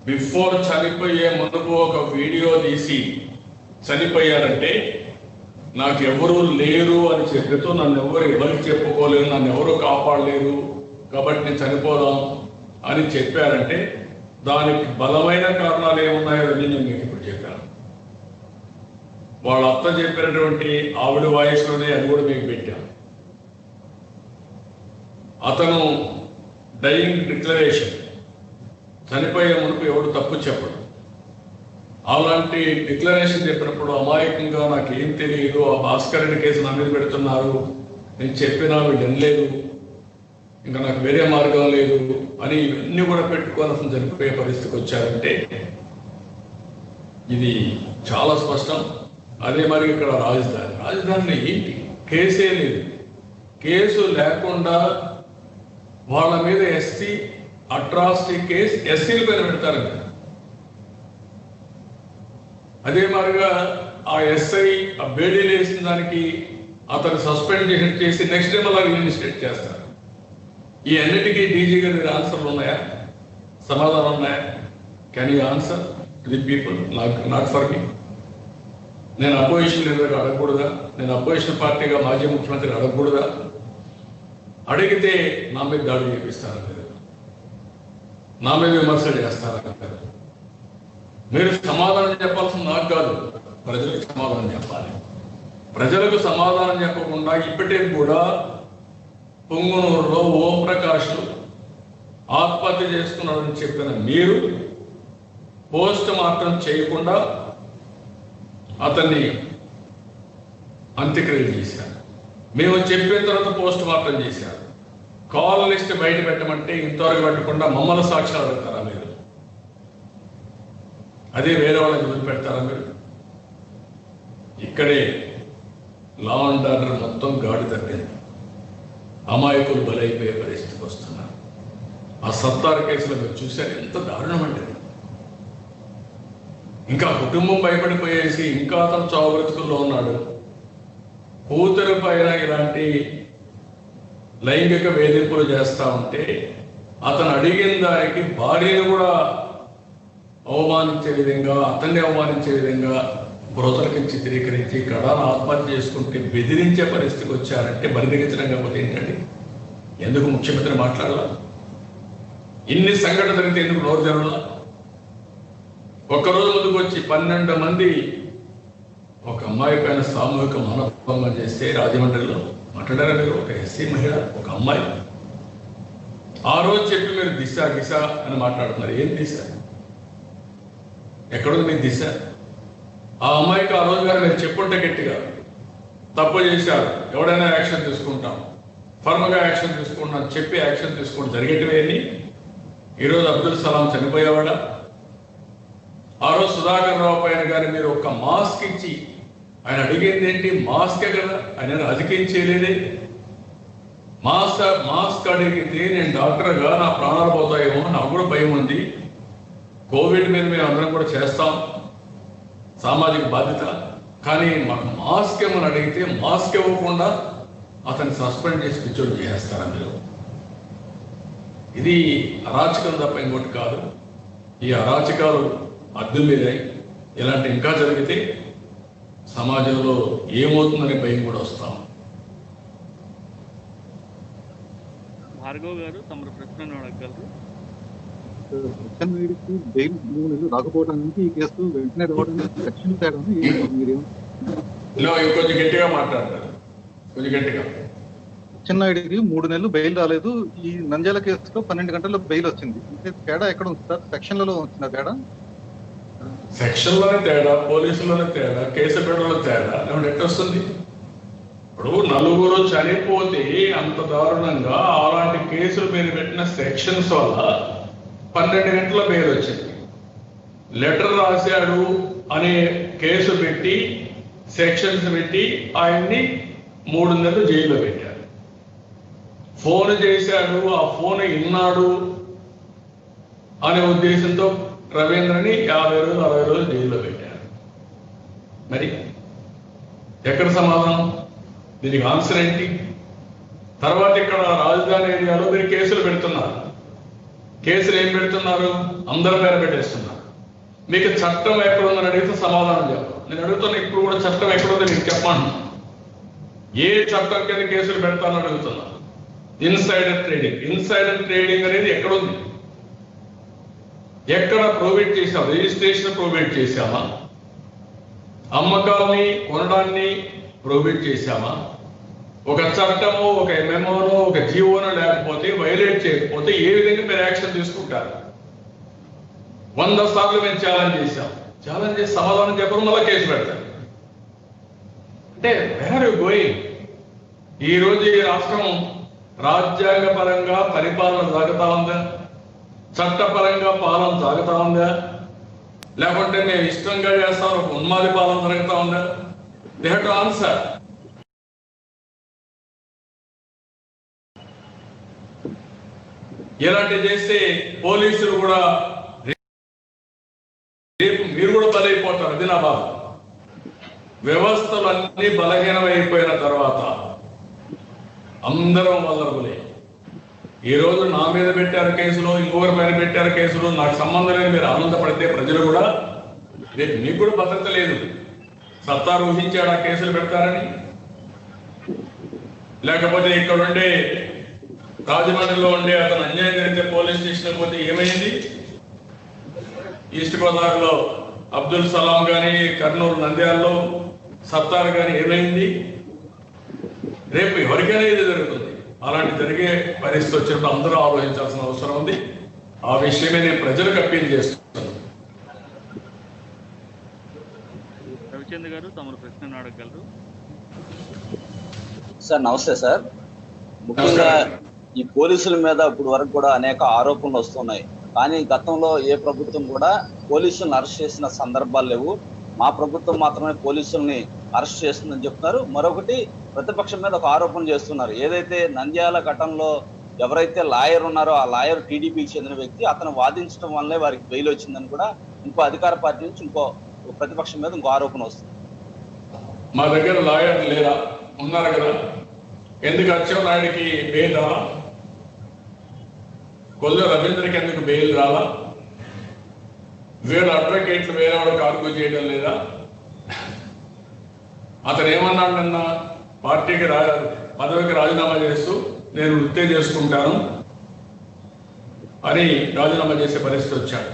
బిఫోర్ చనిపోయే ముందుకు ఒక వీడియో తీసి చనిపోయారంటే, నాకు ఎవరు లేరు అని చెప్పితో నన్ను ఎవరికి చెప్పుకోలేరు, నన్ను ఎవరు కాపాడలేరు కాబట్టి నేను చనిపోదాం అని చెప్పారంటే దానికి బలమైన కారణాలు ఏమున్నాయో అని నేను మీకు ఇప్పుడు చెప్పాను. వాళ్ళ అత్త చెప్పినటువంటి ఆవిడ వాయిస్లోనే అది కూడా మీకు పెట్టాను. అతను డైయింగ్ డిక్లరేషన్, చనిపోయే మునుపు ఎవడు తప్పు చెప్పడు. అలాంటి డిక్లరేషన్ చెప్పినప్పుడు అమాయకంగా నాకు ఏం తెలియదు, ఆ భాస్కర్ కేసు నా మీద పెడుతున్నారు, నేను చెప్పినా వీళ్ళు వినలేదు, ఇంకా నాకు వేరే మార్గం లేదు అని ఇవన్నీ కూడా పెట్టుకొని అసలు చనిపోయే పరిస్థితికి వచ్చారంటే ఇది చాలా స్పష్టం. అదే మరి ఇక్కడ రాజధానిలో ఏంటి? కేసే లేదు. కేసు లేకుండా వాళ్ళ మీద ఎస్సీ అట్రాసిటీ కేసు ఎస్సీల పైన పెడతారు. అదే మరిగా ఆ ఎస్ఐ ఆ బేడీలు వేసిన దానికి అతను సస్పెండ్ చేసి నెక్స్ట్ డే మళ్ళీ రీఇన్స్టేట్ చేస్తారు. ఈ అన్నిటికీ డీజీ గారి ఆన్సర్లు ఉన్నాయా, సమాధానం ఉన్నాయా? Can you answer the people? Not for me. నేను అపోజిషన్ లీడర్గా అడగకూడదా? నేను అపోజిషన్ పార్టీగా మాజీ ముఖ్యమంత్రి అడగకూడదా? అడిగితే నా మీద దాడి చేపిస్తారా మీరు? నా మీద విమర్శలు చేస్తారా? మీరు సమాధానం చెప్పాల్సింది నాకు కాదు, ప్రజలకు సమాధానం చెప్పాలి. ప్రజలకు సమాధానం చెప్పకుండా ఇప్పటికే కూడా పొంగునూరులో ఓం ప్రకాష్ ఆత్మహత్య చేసుకున్నాడని చెప్పిన మీరు పోస్ట్ మార్టం చేయకుండా అతన్ని అంత్యక్రియలు చేశారు. మేము చెప్పిన తర్వాత పోస్ట్ మార్టం చేశారు. కాల్ లిస్ట్ బయట పెట్టమంటే ఇంతవరకు పెట్టకుండా మమ్మల్ని సాక్ష్యాలు అడుగుతారా మీరు? అదే వేరే వాళ్ళకి వదిలిపెడతారా మీరు? ఇక్కడే లా అండ్ ఆర్డర్ మొత్తం గాడి తప్పింది. అమాయకులు బలైపోయే పరిస్థితికి వస్తున్నారు. ఆ సత్తార్ కేసులో మీరు చూశారు, ఎంత దారుణం అంటే. ఇంకా కుటుంబం భయపడిపోయేసి ఇంకా అతను చావు బ్రతుకుల్లో ఉన్నాడు. కూతురు పైన ఇలాంటి లైంగిక వేధింపులు చేస్తా ఉంటే అతను అడిగిన దానికి భార్యను కూడా అవమానించే విధంగా, అతన్ని అవమానించే విధంగా బ్రోతలకి చిత్రీకరించి కడాను ఆత్మహత్య చేసుకుంటే బెదిరించే పరిస్థితికి వచ్చారంటే బరిదిగించడం కాకపోతే ఏంటండి? ఎందుకు ముఖ్యమంత్రి మాట్లాడాల? ఇన్ని సంఘటనలు జరిగితే ఎందుకు నోరు జరగాల? ఒక్కరోజు ముందుకు వచ్చి 12 మంది ఒక అమ్మాయి పైన సామూహిక మానభంగం చేస్తే రాజమండ్రిలో మాట్లాడారా మీరు? ఒక ఎస్సీ మహిళ, ఒక అమ్మాయి. ఆ రోజు చెప్పి మీరు దిశ గిశ అని మాట్లాడుతున్నారు. ఏం దిశ? ఎక్కడుంది మీకు దిశ? ఆ అమ్మాయికి ఆ రోజు గారు మీరు చెప్పుంటే గట్టిగా తప్పు చేశారు, ఎవడైనా యాక్షన్ తీసుకుంటాం, ఫర్మ్గా యాక్షన్ తీసుకుంటాం చెప్పి యాక్షన్ తీసుకుంటాం జరిగేటివేని. ఈరోజు అబ్దుల్ సలాం చనిపోయేవాడా? ఆ రోజు సుధాకర్ రావు పైన గారి మీరు ఒక్క మాస్క్ ఇచ్చి, ఆయన అడిగేది ఏంటి? మాస్కే కదా, ఆయన రాజకీయం చేయలేదే. మాస్క్ అడిగితే నేను డాక్టర్గా నా ప్రాణాలు పోతాయేమో నాకు కూడా భయం ఉంది. కోవిడ్ మీద మేము అందరం కూడా చేస్తాం, సామాజిక బాధ్యత. కానీ మాకు మాస్క్ ఏమని అడిగితే మాస్క్ ఇవ్వకుండా అతన్ని సస్పెండ్ చేసి పిచ్చోడు చేస్తారా మీరు? ఇది అరాచకం తప్ప ఇంకోటి కాదు. ఈ అరాచకాలు అడ్డు మీదే. ఇలాంటి ఇంకా జరిగితే సమాజంలో ఏమవుతుందనే భయం కూడా వస్తాం. భార్గవ్ గారు తమ ప్రశ్నను అడగగలరు. వీడికి బెయిల్ 3 నెలలు రాకపోవడానికి ఈ కేసు వెంటనే రావడానికి సెక్షన్ తేడా మీరేం ఇంకొంచెం గట్టిగా మాట్లాడతారు, కొంచెం గట్టిగా. చిన్నడికి 3 నెలలు బెయిల్ రాలేదు. ఈ నంద్యాల కేసులో 12 గంటల్లో బెయిల్ వచ్చింది. అంటే తేడా ఎక్కడ ఉంది సార్? సెక్షన్లలో వచ్చిన తేడా, సెక్షన్లోనే తేడా, పోలీసులోనే తేడా, కేసు పెట్టడంలో తేడా లేకుంటే ఎట్లా వస్తుంది? ఇప్పుడు 4 చనిపోతే అంత దారుణంగా అలాంటి కేసులు మీరు పెట్టిన సెక్షన్స్ వల్ల 12 గంటల బెయిల్ వచ్చింది. లెటర్ రాశాడు అనే కేసు పెట్టి సెక్షన్స్ పెట్టి ఆయన్ని 3 నెలలు జైల్లో పెట్టారు. ఫోన్ చేశాడు, ఆ ఫోన్ విన్నాడు అనే ఉద్దేశంతో రవీంద్రని 50 రోజులు 60 రోజులు జైల్లో పెట్టారు. మరి ఎక్కడ సమాధానం? దీనికి ఆన్సర్ ఏంటి? తర్వాత ఇక్కడ రాజధాని ఏరియాలో మీరు కేసులు పెడుతున్నారు. కేసులు ఏం పెడుతున్నారు? అందరి పేర పెట్టేస్తున్నారు. మీకు చట్టం ఎక్కడుందని అడిగితే సమాధానం చెప్పాలి. నేను అడుగుతున్నా, ఇప్పుడు కూడా చట్టం ఎక్కడుందో మీకు చెప్పండి. ఏ చట్టం కింద కేసులు పెడతానని అడుగుతున్నా. ఇన్సైడర్ ట్రేడింగ్ అనేది ఎక్కడుంది? ఎక్కడ ప్రొహిబిట్ చేసాం? రిజిస్ట్రేషన్ ప్రొహిబిట్ చేశామా? అమ్మకాల్ని కొనడాన్ని ప్రొహిబిట్ చేశామా? ఒక చట్టము, ఒక ఎంఎంఓనో, ఒక జీవోనో లేకపోతే, వైలేట్ చేయకపోతే ఏ విధంగా మీరు యాక్షన్ తీసుకుంటారు? 100 సార్లు మేము ఛాలెంజ్ చేశాం. ఛాలెంజ్ చేసి సమాధానం చెప్పడం మళ్ళీ కేసు పెడతారు. అంటే వేర్ యు గోయింగ్? ఈ రోజు ఈ రాష్ట్రం రాజ్యాంగ పరంగా పరిపాలన సాగుతా ఉందా? చట్టపరంగా పాలన సాగుతా ఉందా? లేకుంటే మేము ఇష్టంగా చేస్తాం ఒక ఉన్మాది పాలన జరుగుతా ఉందా? They have to answer. ఇలాంటి చేస్తే పోలీసులు కూడా రేపు మీరు కూడా బలైపోతారు. అది నా బాధ. వ్యవస్థలు అన్ని బలహీనమైపోయిన తర్వాత అందరం వల్లరులే. ఈ రోజు నా మీద పెట్టారు కేసులు, ఇంకొకరి మీద పెట్టారు కేసులు, నాకు సంబంధం లేదు. మీరు ఆనందపడితే ప్రజలు కూడా రేపు మీకు కూడా భద్రత లేదు. సత్తారు ఊహించాడు ఆ కేసులు పెడతారని? లేకపోతే ఇక్కడ ఉండే రాజమండ్రిలో ఉండే అతను అన్యాయం జరిగితే పోలీస్ స్టేషన్ పోతే ఏమైంది? ఈస్ట్ గోదావరిలో అబ్దుల్ సలాం కానీ, కర్నూలు నంద్యాలలో సత్తార్ కానీ ఏమైంది? రేపు ఎవరికైనా ఇది జరుగుతుంది. అలాంటి జరిగే పరిస్థితి వచ్చినప్పుడు అందరూ ఆలోచించాల్సిన అవసరం ఉంది. ఆ విషయమే నేను ప్రజలకు అప్పీల్ చేస్తున్నాను. రవిచంద్ర గారు తమ ప్రశ్నను అడగగలరు. సార్ నమస్తే సార్. ముఖ్యంగా ఈ పోలీసుల మీద ఇప్పుడు వరకు కూడా అనేక ఆరోపణలు వస్తున్నాయి. కానీ గతంలో ఏ ప్రభుత్వం కూడా పోలీసులను అరెస్ట్ చేసిన సందర్భాలు లేవు. మా ప్రభుత్వం మాత్రమే పోలీసుల్ని అరెస్ట్ చేస్తుందని చెప్తున్నారు. మరొకటి, ప్రతిపక్షం మీద ఒక ఆరోపణ చేస్తున్నారు. ఏదైతే నంద్యాల ఘటనలో ఎవరైతే లాయర్ ఉన్నారో ఆ లాయర్ టీడీపీకి చెందిన వ్యక్తి, అతను వాదించడం వల్లే వారికి బెయిల్ వచ్చిందని కూడా ఇంకో అధికార పార్టీ నుంచి ఇంకో ప్రతిపక్షం మీద ఇంకో ఆరోపణ వస్తుంది. మా దగ్గర లాయర్ లేరా? ఉన్నారు కదా. ఎందుకు అచ్చెన్నాయుడికి బెయిల్ రాలా? కొల్లు రవీంద్రకి ఎందుకు బెయిల్ రాలా? వీళ్ళ అడ్వకేట్లు వేరే వాళ్ళకి ఆర్గ్యూ చేయడం లేదా? అతను ఏమన్నాడు? నిన్న పార్టీకి పదవికి రాజీనామా చేస్తూ నేను వృత్తి చేసుకుంటాను అని రాజీనామా చేసే పరిస్థితి వచ్చాడు.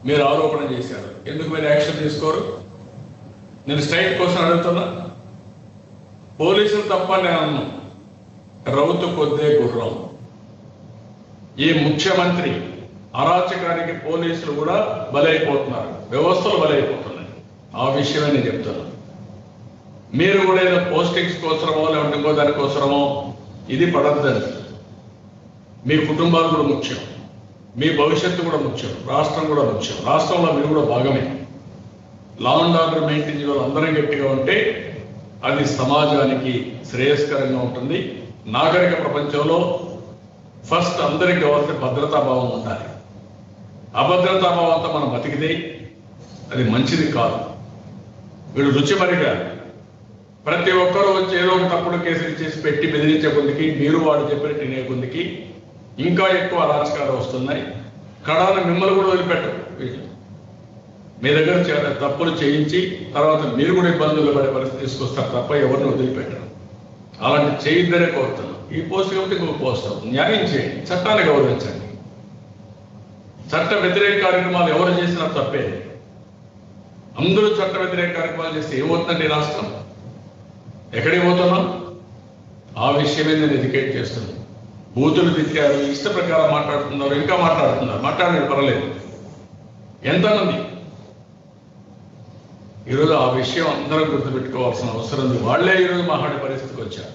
మీరు ఆరోపణ చేశారు. ఎందుకు మీరు యాక్షన్ తీసుకోరు? నేను స్ట్రైట్ కోసం అడుగుతున్నా. పోలీసులు తప్ప నేను అన్నాను. రౌతు కొద్దే గుర్రం. ఈ ముఖ్యమంత్రి అరాచకానికి పోలీసులు కూడా బలైపోతున్నారు, వ్యవస్థలు బలైపోతున్నాయి. ఆ విషయమే నేను చెప్తున్నాను. మీరు కూడా ఏదో పోస్టింగ్స్ కోసమో లేకుంటే ఇంకో దానికోసమో ఇది పడద్దని. మీ కుటుంబాలు కూడా ముఖ్యం, మీ భవిష్యత్తు కూడా ముఖ్యం, రాష్ట్రం కూడా ముఖ్యం. రాష్ట్రంలో మీరు కూడా భాగమే. లా అండ్ ఆర్డర్ మెయింటైన్ చేయాలి. అందరం గట్టిగా ఉంటే అది సమాజానికి శ్రేయస్కరంగా ఉంటుంది. నాగరిక ప్రపంచంలో ఫస్ట్ అందరికి కావాల్సిన భద్రతాభావం ఉండాలి. అభద్రతాభావంతో మనం బతికితే అది మంచిది కాదు. వీడు రుచిమరిగా ప్రతి ఒక్కరూ వచ్చి ఏదో ఒక తప్పుడు కేసులు చేసి పెట్టి బెదిరించే కొద్దికి, మీరు వాడు చెప్పినట్టు వినే కొద్దికి ఇంకా ఎక్కువ అరాచకాలు వస్తున్నాయి. కడాన మిమ్మల్ని కూడా వదిలిపెట్టరు. మీ దగ్గర తప్పులు చేయించి తర్వాత మీరు కూడా ఇబ్బందులు పడే పరిస్థితి తీసుకొస్తారు తప్ప ఎవరిని వదిలిపెట్టరు. అలాంటి చేయొద్దనే కోరుతున్నాం. ఈ పోస్ట్ కాబట్టి ఇంకొక పోస్ట్ అవుతుంది. న్యాయం చేయండి, చట్టాన్ని గౌరవించండి. చట్ట వ్యతిరేక కార్యక్రమాలు ఎవరు చేసినా తప్పే. అందరూ చట్ట వ్యతిరేక కార్యక్రమాలు చేస్తే ఏమవుతుందండి రాష్ట్రం? ఎక్కడికి పోతున్నాం? ఆ విషయమే నేను ఎడ్యుకేట్ చేస్తున్నాను. బూతులు తిట్టారు, ఇష్ట ప్రకారం మాట్లాడుతున్నారు, ఇంకా మాట్లాడలేదు పర్లేదు. ఎంతమంది ఈరోజు ఆ విషయం అందరం గుర్తుపెట్టుకోవాల్సిన అవసరం ఉంది. వాళ్లే ఈరోజు మాట్లాడే పరిస్థితికి వచ్చారు.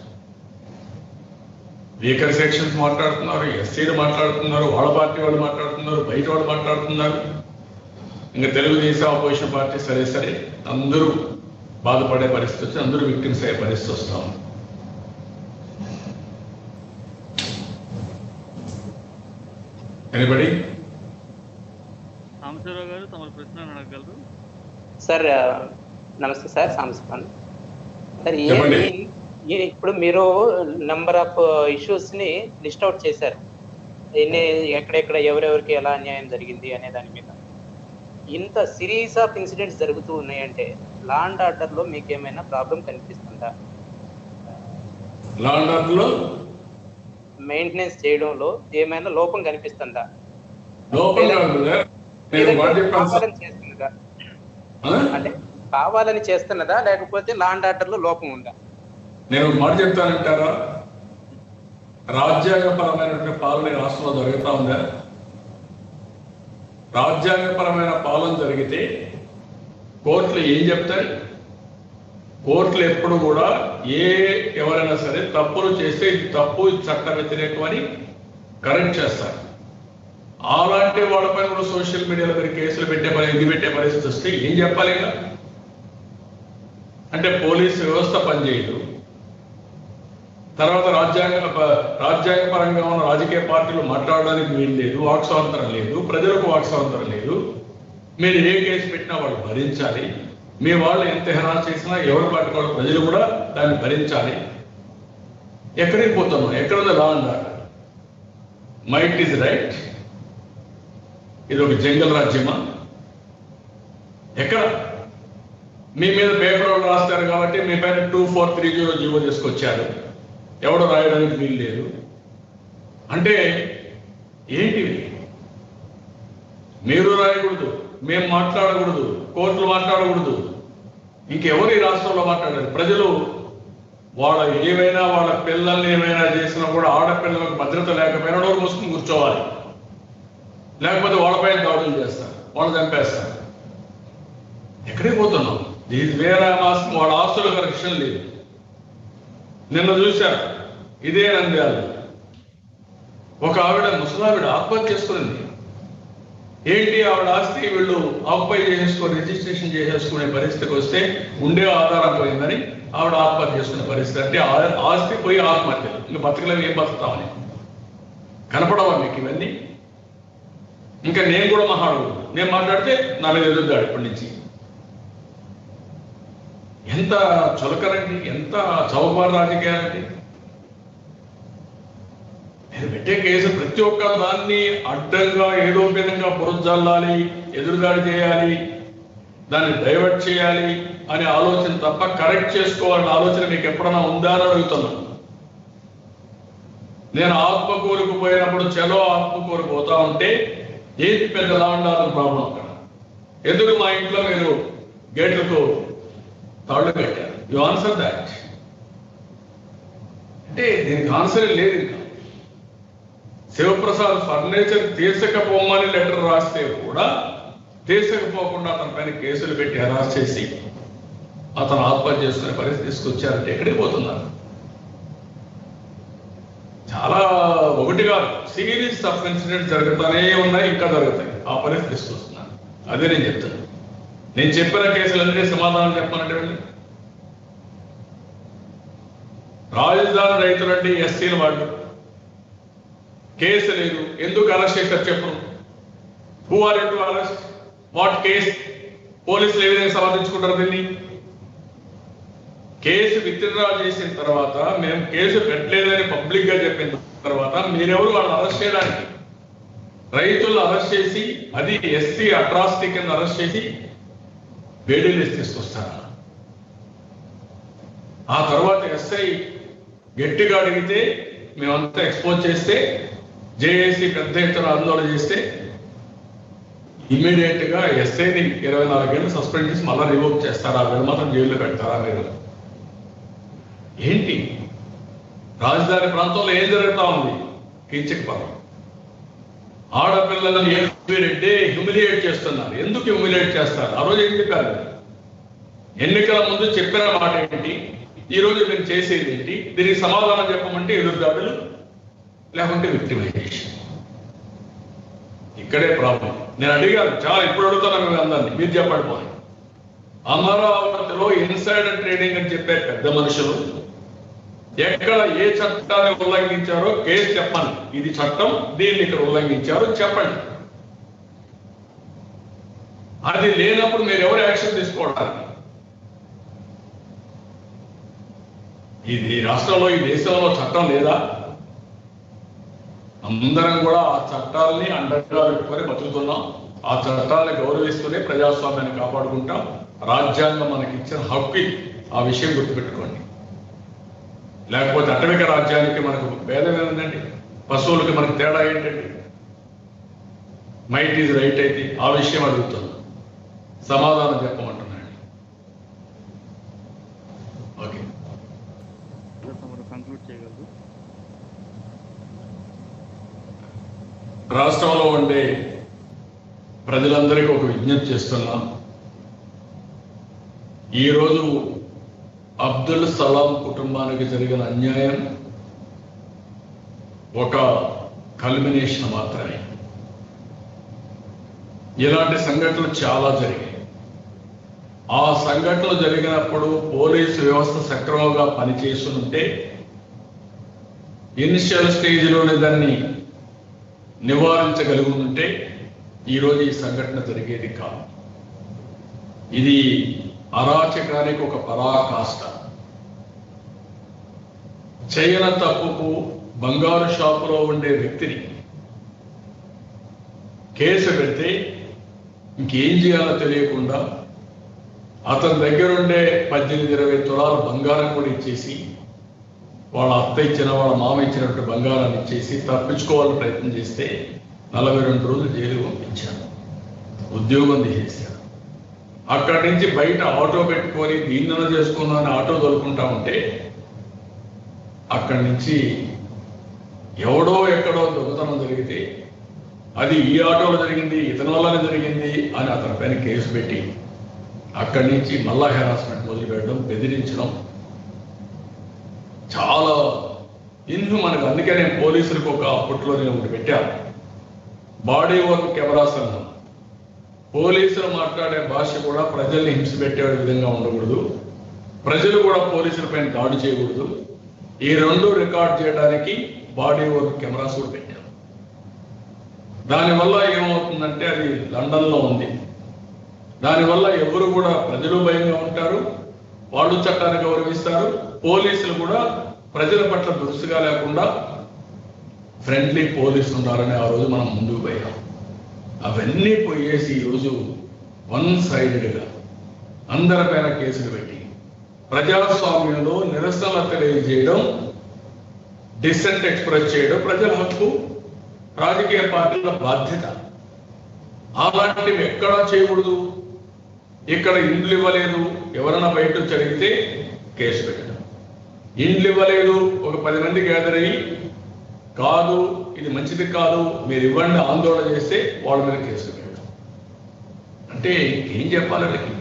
వీకర్ సెక్షన్స్ మాట్లాడుతున్నారు, ఎస్సీలు మాట్లాడుతున్నారు, వాళ్ళ పార్టీ వాళ్ళు మాట్లాడుతున్నారు, బయట వాళ్ళు మాట్లాడుతున్నారు. ఇంకా తెలుగుదేశం అపోజిషన్ పార్టీ సరే అందరూ బాధపడే పరిస్థితి వచ్చి అందరూ విక్టిమ్స్ అయ్యే పరిస్థితి వస్తాం. ఎనిబడి? సాంబశివరావు గారు తమ ప్రశ్న అడగగలరు. సార్ నమస్తే సార్, సాంబశివరావు సార్. చెప్పండి. ఇప్పుడు మీరు నెంబర్ ఆఫ్ ఇష్యూస్ ని లిస్ట్ అవుట్ చేశారు, ఎక్కడెక్కడ ఎవరెవరికి ఎలా అన్యాయం జరిగింది అనే దాని మీద. ఇంత సిరీస్ ఆఫ్ ఇన్సిడెంట్స్ జరుగుతూ ఉన్నాయంటే లా అండ్ ఆర్డర్ లో మీకు ఏమైనా ప్రాబ్లం కనిపిస్తుందా? లా అండ్ ఆర్డర్ లో మెయింటెనెన్స్ చేయడంలో ఏమైనా లోపం కనిపిస్తుందా? చేస్తున్నదా? అంటే కావాలని చేస్తున్నదా లేకపోతే లా అండ్ ఆర్డర్ లో లోపం ఉందా? నేను మాట చెప్తానంటారా? రాజ్యాంగపరమైనటువంటి పాలన రాష్ట్రంలో జరుగుతూ ఉందా? రాజ్యాంగపరమైన పాలన జరిగితే కోర్టులు ఏం చెప్తాయి? కోర్టులు ఎప్పుడు కూడా ఎవరైనా సరే తప్పులు చేస్తే ఇది తప్పు, ఇది చట్ట వ్యతిరేకం అని కరెక్ట్ చేస్తారు. అలాంటి వాళ్ళపైన కూడా సోషల్ మీడియాలో మీరు కేసులు పెట్టే పరిస్థితి వస్తే ఏం చెప్పాలి? అంటే పోలీసు వ్యవస్థ పనిచేయదు. తర్వాత రాజ్యాంగపరంగా ఉన్న రాజకీయ పార్టీలు మాట్లాడడానికి వీలు లేదు, వాక్ స్వాతంత్రం లేదు, ప్రజలకు వాక్ స్వాతంత్రం లేదు. మీరు ఏ కేసు పెట్టినా వాళ్ళు భరించాలి. మీ వాళ్ళు ఎంత హెరాస్ చేసినా ఎవరు పట్టుకోవాలి, ప్రజలు కూడా దాన్ని భరించాలి. ఎక్కడికి పోతున్నాం? ఎక్కడ ఉంది law and order? Might is right. ఇది ఒక జంగల్ రాజ్యమా? ఎక్కడ? మీ మీద పేపర్ వాళ్ళు రాస్తారు కాబట్టి మీ పైన 2430 జీవో తీసుకొచ్చారు. ఎవడు రాయడానికి వీలు లేదు. అంటే ఏంటివి? మీరు రాయకూడదు, మేము మాట్లాడకూడదు, కోర్టులు మాట్లాడకూడదు, ఇంకెవరు ఈ రాష్ట్రంలో మాట్లాడారు? ప్రజలు వాళ్ళ పిల్లల్ని ఏమైనా చేసినా కూడా ఆడపిల్లలకు భద్రత లేకపోయినా నోరు మూసుకుని కూర్చోవాలి. లేకపోతే వాళ్ళపైన దాడులు చేస్తారు, వాళ్ళు చంపేస్తారు. ఎక్కడికి పోతున్నాం? ఇది వేరే మాసం. వాళ్ళ ఆస్తులకు రక్షణ లేదు. నిన్న చూశారు, ఇదే నంద్యాల ఒక ఆవిడ, ముసలావిడ ఆత్మహత్య చేసుకునింది. ఏంటి ఆవిడ ఆస్తి వీళ్ళు ఆక్యుపై చేసేసుకొని రిజిస్ట్రేషన్ చేసేసుకునే పరిస్థితికి వస్తే ఉండే ఆధారం పోయిందని ఆవిడ ఆత్మహత్య చేసుకునే పరిస్థితి. అంటే ఆస్తి పోయి ఆత్మహత్యలు, ఇంకా బతకలేవు, ఏం బతుకుతామని. కనపడవా మీకు ఇవన్నీ? ఇంకా నేను కూడా నేను మాట్లాడితే నా మీద ఎదురుగాడు ఇప్పటి నుంచి. ఎంత చులకరండి, ఎంత చౌకబారు రాజకీయాలండి. నేను పెట్టే కేసు ప్రతి ఒక్క దాన్ని అడ్డంగా ఏదో విధంగా పురజల్లాలి, ఎదురుదాడి చేయాలి, దాన్ని డైవర్ట్ చేయాలి అనే ఆలోచన తప్ప కరెక్ట్ చేసుకోవాలనే ఆలోచన మీకు ఎప్పుడైనా ఉందా అని అడుగుతున్నాను. నేను ఆత్మకూరుకు పోయినప్పుడు చలో ఆత్మకూరు పోతా ఉంటే ఏది పెద్ద లా అండ్ ఆర్డర్ ప్రాబ్లం అక్కడ? ఎదురు మా ఇంట్లో మీరు గేట్లకు తాళ్ళు కట్టారు. You answer that. అంటే దీనికి ఆన్సర్ లేదు. ఇంకా శివప్రసాద్ ఫర్నిచర్ తీర్చకపోమని లెటర్ రాస్తే కూడా తీర్చకపోకుండా అతని పైన కేసులు పెట్టి హెరాస్ చేసి అతను ఆత్మహత్య చేసుకునే పరిస్థితి తీసుకొచ్చారంటే ఎక్కడికి పోతున్నారు? చాలా ఒకటి కాదు, సిరీస్ ఆఫ్ ఇన్సిడెంట్స్ జరుగుతూనే ఉన్నాయి, ఇంకా జరుగుతాయి. ఆ పరిస్థితి తీసుకొస్తున్నారు. అదే నేను చెప్తాను. నేను చెప్పిన కేసులన్నీ సమాధానం చెప్పానంటే వెళ్ళి రాజధాని రైతులంటే ఎస్సీల వాళ్ళు కేసు లేదు, ఎందుకు అరెస్ట్ చేశారు చెప్పరు? Who are you to arrest? What case? పోలీసులు ఏ విధంగా సమర్థించుకుంటారు దీన్ని? కేసు విత్డ్రా చేసిన తర్వాత, మేము కేసు పెట్టలేదని పబ్లిక్ గా చెప్పిన తర్వాత మీరెవరు వాళ్ళని అరెస్ట్ చేయడానికి? రైతులను అరెస్ట్ చేసి, అది ఎస్సీ అట్రాసిటీ కింద అరెస్ట్ చేసి బేడీలు తీసుకొస్తారా? ఆ తర్వాత ఎస్ఐ గట్టిగా అడిగితే మేమంతా ఎక్స్పోజ్ చేస్తే, జేఏసీ పెద్ద ఎత్తున ఆందోళన చేస్తే ఇమ్మీడియట్ గా ఎస్ఐని 24 ఏళ్ళు సస్పెండ్ చేసి మళ్ళీ రివోక్ చేస్తారా? వీళ్ళు మాత్రం జైల్లో పెడతారా? మీరు ఏంటి? రాజధాని ప్రాంతంలో ఏం జరుగుతా ఉంది? కీచకపరం. ఆడపిల్లలను రెడ్డి హ్యూమిలియేట్ చేస్తున్నారు. ఎందుకు హ్యూమిలియేట్ చేస్తారు? ఆ రోజు ఏం చెప్పారు? ఎన్నికల ముందు చెప్పిన మాట ఏంటి? ఈ రోజు మీరు చేసేది ఏంటి? దీనికి సమాధానం చెప్పమంటే ఎదురుదాడులు, లేకుంటే విక్టిమైజేషన్. ఇక్కడే ప్రాబ్లం. నేను అడిగాను, చాలా ఇప్పుడు అడుగుతున్నాను మీరు అందరినీ, మీరు చెప్పండి. పోయి అమరావతిలో ఇన్సైడర్ ట్రేడింగ్ అని చెప్పే పెద్ద మనుషులు ఎక్కడ ఏ చట్టాన్ని ఉల్లంఘించారో కేసు చెప్పండి. ఇది చట్టం, దీన్ని ఇక్కడ ఉల్లంఘించారో చెప్పండి. అది లేనప్పుడు మీరు ఎవరు యాక్షన్ తీసుకోవడానికి? ఇది రాష్ట్రంలో, ఈ దేశంలో చట్టం లేదా? అందరం కూడా ఆ చట్టాలని అండగా పెట్టుకొని బతుకుతున్నాం. ఆ చట్టాలను గౌరవిస్తూనే ప్రజాస్వామ్యాన్ని కాపాడుకుంటాం. రాజ్యాంగం మనకి ఇచ్చిన హక్కు. ఆ విషయం గుర్తుపెట్టుకోండి. లేకపోతే అటవిక రాజ్యానికి మనకు భేదం ఏముందండి? పశువులకి మనకు తేడా ఏంటండి? మైట్ ఈజ్ రైట్ అయితే ఆ విషయం అడుగుతాను, సమాధానం చెప్పమంటున్నాను. ఓకే, తమరు కంక్లూడ్ చేయగలరు. రాష్ట్రంలో ఉండే ప్రజలందరికీ ఒక విజ్ఞప్తి చేస్తున్నాం. ఈరోజు అబ్దుల్ సలాం కుటుంబానికి జరిగిన అన్యాయం ఒక కల్మినేషన్ మాత్రమే. ఇలాంటి సంఘటనలు చాలా జరిగాయి. ఆ సంఘటనలు జరిగినప్పుడు పోలీసు వ్యవస్థ సక్రమంగా పనిచేస్తుంటే, ఇనిషియల్ స్టేజ్లోనే దాన్ని నివారించగలిగి ఉంటే ఈరోజు ఈ సంఘటన జరిగేది కాదు. ఇది అరాచకానికి ఒక పరాకాష్ట. చేయన తప్పుకు బంగారు షాపులో ఉండే వ్యక్తిని కేసు పెడితే ఇంకేం చేయాలో తెలియకుండా అతని దగ్గరుండే 18-20 తులాల బంగారం కూడా ఇచ్చేసి, వాళ్ళ అత్త ఇచ్చిన, వాళ్ళ మామ ఇచ్చినట్టు బంగారాన్ని ఇచ్చేసి తప్పించుకోవాలని ప్రయత్నం చేస్తే 42 రోజులు జైలు పంపించాను. ఉద్యోగం తీసేశారు. అక్కడి నుంచి బయట ఆటో పెట్టుకొని దీన్నన చేసుకుందామని ఆటో దొరుకుంటా ఉంటే అక్కడి నుంచి ఎవడో ఎక్కడో దొంగతనం జరిగితే అది ఈ ఆటోలో జరిగింది, ఇతని వల్లనే జరిగింది అని అతని పైన కేసు పెట్టి అక్కడి నుంచి మళ్ళా హెరాస్మెంట్ మొదలుపెట్టడం, బెదిరించడం చాలా మనకు. అందుకే నేను పోలీసులకు ఒక అప్పట్లో నేను ఒకటి పెట్టాను, బాడీ వర్న్ కెమెరాస్ అన్నాను. పోలీసులు మాట్లాడే భాష కూడా ప్రజల్ని హింస పెట్టే విధంగా ఉండకూడదు, ప్రజలు కూడా పోలీసుల పైన దాడి చేయకూడదు. ఈ రెండు రికార్డ్ చేయడానికి బాడీ వర్న్ కెమెరాస్ కూడా పెట్టాం. దానివల్ల ఏమవుతుందంటే అది లండన్లో ఉంది. దానివల్ల ఎవరు కూడా, ప్రజలు భయంగా ఉంటారు, వాళ్ళు చట్టాన్ని గౌరవిస్తారు, పోలీసులు కూడా ప్రజల పట్ల దురుసుగా లేకుండా ఫ్రెండ్లీ పోలీసులు ఉన్నారని ఆ రోజు మనం ముందుకు పోయాం. అవన్నీ పోయేసి ఈరోజు వన్ సైడెడ్గా అందరిపైన కేసులు పెట్టి ప్రజాస్వామ్యంలో నిరసన తెలియజేయడం, డిసెంట్ ఎక్స్ప్రెస్ చేయడం ప్రజల హక్కు, రాజకీయ పార్టీల బాధ్యత. అలాంటివి ఎక్కడా చేయకూడదు. ఇక్కడ ఇండ్లు ఇవ్వలేదు, ఎవరైనా బయట జరిగితే కేసు పెట్టడం. ఇండ్లు ఇవ్వలేదు, ఒక 10 మంది గ్యాదర్ అయ్యి కాదు ఇది మంచిది కాదు మీరు ఇవ్వండి ఆందోళన చేస్తే వాళ్ళ మీద కేసు పెట్టడం. అంటే ఏం చెప్పాలి వీళ్ళకి?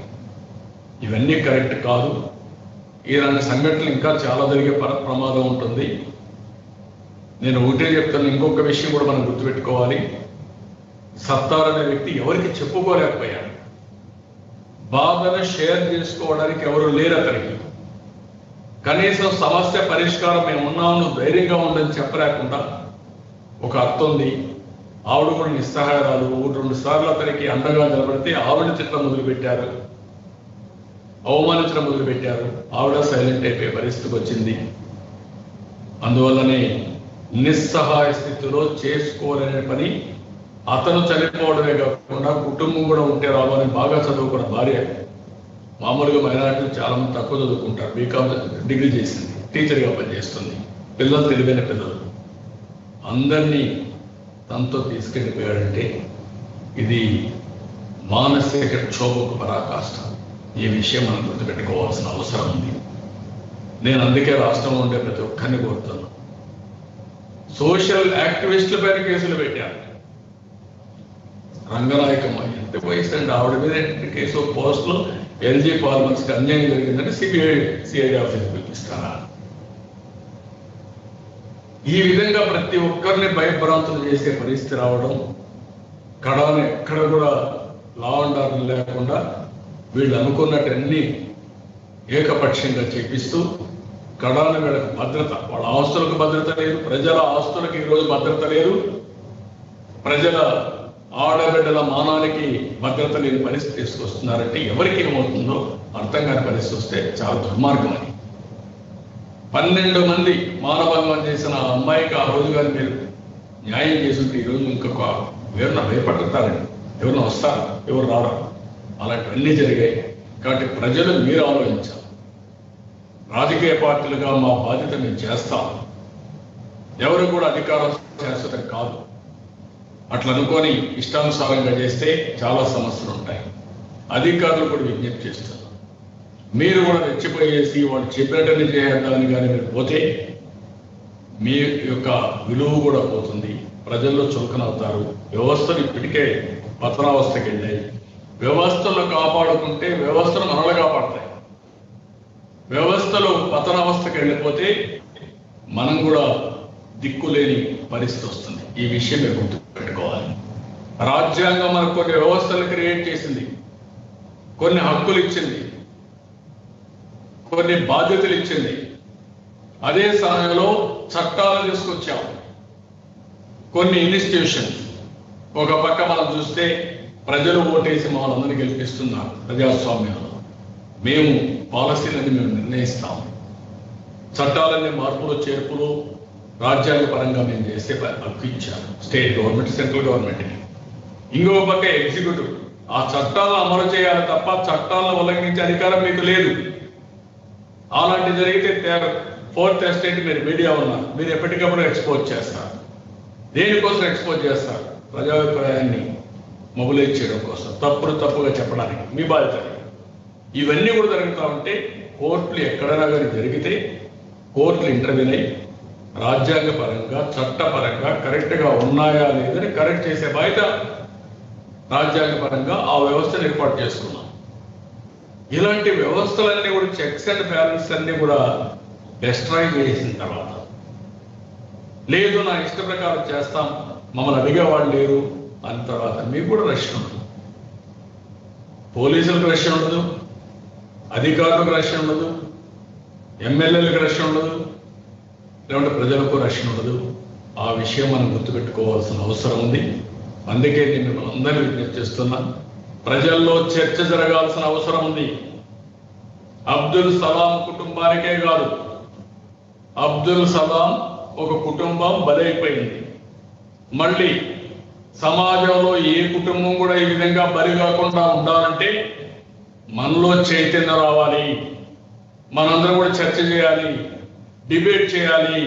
ఇవన్నీ కరెక్ట్ కాదు. ఇలాంటి సంఘటనలు ఇంకా చాలా జరిగే ప్రమాదం ఉంటుంది. నేను ఒకటే చెప్తాను, ఇంకొక విషయం కూడా మనం గుర్తుపెట్టుకోవాలి. సత్తార్ అనే వ్యక్తి ఎవరికి చెప్పుకోలేకపోయాడు. బాధను షేర్ చేసుకోవడానికి ఎవరు లేరు అతనికి. కనీసం సమస్య పరిష్కారం మేము ఉన్నాము, నువ్వు ధైర్యంగా ఉండని చెప్పలేకుండా ఒక అత్త ఉంది, ఆవిడ కూడా నిస్సహాయరాలు. 1-2 సార్లు అతనికి అండగా నిలబడితే ఆవిడ తిట్టడం మొదలుపెట్టారు, అవమానించడం మొదలుపెట్టారు. ఆవిడ సైలెంట్ అయిపోయే పరిస్థితికి వచ్చింది. అందువల్లనే నిస్సహాయ స్థితిలో చేసుకోలేని పని అతను చనిపోవడమే కాకుండా కుటుంబం కూడా ఉంటే రావాలని బాగా చదువుకున్న భార్య, మామూలుగా మైనారిటీలు చాలా మంది తక్కువ చదువుకుంటారు, బీకామ్ డిగ్రీ చేసింది, టీచర్గా పనిచేస్తుంది, పిల్లలు తెలివైన పిల్లలు. అందరినీ తనతో తీసుకెళ్ళిపోయాడంటే ఇది మానసిక క్షోభకు పరాకాష్ట. ఈ విషయం మనం గుర్తుపెట్టుకోవాల్సిన అవసరం ఉంది. నేను అందుకే రాష్ట్రంలో ఉండే ప్రతి ఒక్కరిని కోరుతున్నాను, సోషల్ యాక్టివిస్టుల పైన కేసులు పెట్టారు. రంగనాయకమ్మ ఎంత వయసు అండి, ఆవిడ మీద కేసు పోస్టులో ఎల్జీ పాల్మర్స్కి అన్యాయం జరిగిందంటే సిఐడి ఆఫీస్ పిలిపిస్తారా? ఈ విధంగా ప్రతి ఒక్కరిని భయభ్రాంతులు చేసే పరిస్థితి రావడం, కడాను ఎక్కడ కూడా లా అండ్ ఆర్డర్ లేకుండా వీళ్ళు అనుకున్నట్టన్నీ ఏకపక్షంగా చేపిస్తూ కడాను వీళ్ళకి భద్రత, వాళ్ళ ఆస్తులకు భద్రత లేదు, ప్రజల ఆస్తులకు ఈరోజు భద్రత లేదు, ప్రజల ఆడబిడ్డల మానానికి భద్రత లేని పరిస్థితి తీసుకొస్తున్నారంటే ఎవరికి ఏమవుతుందో అర్థం కాని పరిస్థితి వస్తే చాలా దుర్మార్గం అని. 12 మంది మానభంగం చేసిన ఆ అమ్మాయికి ఆ రోజు కానీ మీరు న్యాయం చేసుంటే ఈరోజు ఇంకొక ఎవరన్నా భయపడతారండి, ఎవరన్నా వస్తారు, ఎవరు రావడం, అలాంటివన్నీ జరిగాయి. కాబట్టి ప్రజలు మీరు ఆలోచించాలి. రాజకీయ పార్టీలుగా మా బాధ్యత మేము చేస్తాం. ఎవరు కూడా అధికారం శాశ్వతం కాదు. అట్లా అనుకొని ఇష్టానుసారంగా చేస్తే చాలా సమస్యలు ఉంటాయి. అధికారులు కూడా విజ్ఞప్తి చేస్తున్నారు, మీరు కూడా రెచ్చిపోయేసి వాళ్ళు చెప్పినట్టుగా చేయాలని కానీ మీరు పోతే మీ యొక్క విలువ కూడా పోతుంది, ప్రజల్లో చులకనవుతారు. వ్యవస్థలు ఇప్పటికే పతనావస్థకి వెళ్ళాయి. వ్యవస్థలు కాపాడుకుంటే వ్యవస్థలు మనల్ని కాపాడతాయి. వ్యవస్థలు పతనావస్థకి వెళ్ళిపోతే మనం కూడా దిక్కులేని పరిస్థితి వస్తుంది. ఈ విషయం మీరు గుర్తుపెట్టుకోవాలి. రాజ్యాంగం మనకు కొన్ని వ్యవస్థలు క్రియేట్ చేసింది, కొన్ని హక్కులు ఇచ్చింది, కొన్ని బాధ్యతలు ఇచ్చింది. అదే సమయంలో చట్టాలు తీసుకొచ్చాం. కొన్ని ఇన్స్టిట్యూషన్స్ ఒక పక్క మనం చూస్తే ప్రజలు ఓటేసి మమ్మల్ని గెలిపిస్తున్నారు. ప్రజాస్వామ్యంలో మేము పాలసీలన్నీ మేము నిర్ణయిస్తాం. చట్టాలన్నీ మార్పులు చేర్పులు రాజ్యాంగ పరంగా మేము చేసే హక్కు ఇచ్చారు స్టేట్ గవర్నమెంట్, సెంట్రల్ గవర్నమెంట్కి. ఇంకో పక్క ఎగ్జిక్యూటివ్ ఆ చట్టాలను అమలు చేయాలి తప్ప చట్టాలను ఉల్లంఘించే అధికారం మీకు లేదు. అలాంటి జరిగితే 4th ఎస్టేట్ మీరు మీడియా ఉన్నారు, మీరు ఎప్పటికప్పుడు ఎక్స్పోజ్ చేస్తారు. దేనికోసం ఎక్స్పోజ్ చేస్తారు? ప్రజాభిప్రాయాన్ని మొబిలైజ్ చేయడం కోసం, తప్పుగా చెప్పడానికి మీ బాధ్యత. ఇవన్నీ కూడా జరుగుతూ ఉంటే కోర్టులు ఎక్కడైనా కానీ జరిగితే కోర్టులు ఇంటర్వ్యూన్ అయ్యి రాజ్యాంగ పరంగా చట్టపరంగా కరెక్ట్గా ఉన్నాయా లేదని కరెక్ట్ చేసే బాధ్యత రాజ్యాంగ పరంగా ఆ వ్యవస్థను ఏర్పాటు చేసుకున్నాం. ఇలాంటి వ్యవస్థలన్నీ కూడా చెక్స్ అండ్ బ్యాలెన్స్ అన్ని కూడా డిస్ట్రాయ్ చేసిన తర్వాత లేదు నా ఇష్ట ప్రకారం చేస్తాం, మమ్మల్ని అడిగేవాళ్ళు లేరు అన్న తర్వాత మీకు కూడా రక్షణ ఉండదు. పోలీసులకు రక్షణ ఉండదు, అధికారులకు రక్షణ ఉండదు, ఎమ్మెల్యేలకు రక్షణ ఉండదు, లేకుంటే ప్రజలకు రక్షణ ఉండదు. ఆ విషయం మనం గుర్తుపెట్టుకోవాల్సిన అవసరం ఉంది. అందుకే నేను మిమ్మల్ని అందరినీ విజ్ఞప్తి చేస్తున్నా, ప్రజల్లో చర్చ జరగాల్సిన అవసరం ఉంది. అబ్దుల్ సలాం కుటుంబానికే కాదు, అబ్దుల్ సలాం ఒక కుటుంబం బలైపోయింది. మళ్ళీ సమాజంలో ఏ కుటుంబం కూడా ఈ విధంగా బలి కాకుండా ఉండాలంటే మనలో చైతన్యం రావాలి. మనందరం కూడా చర్చ చేయాలి, డిబేట్ చేయాలి.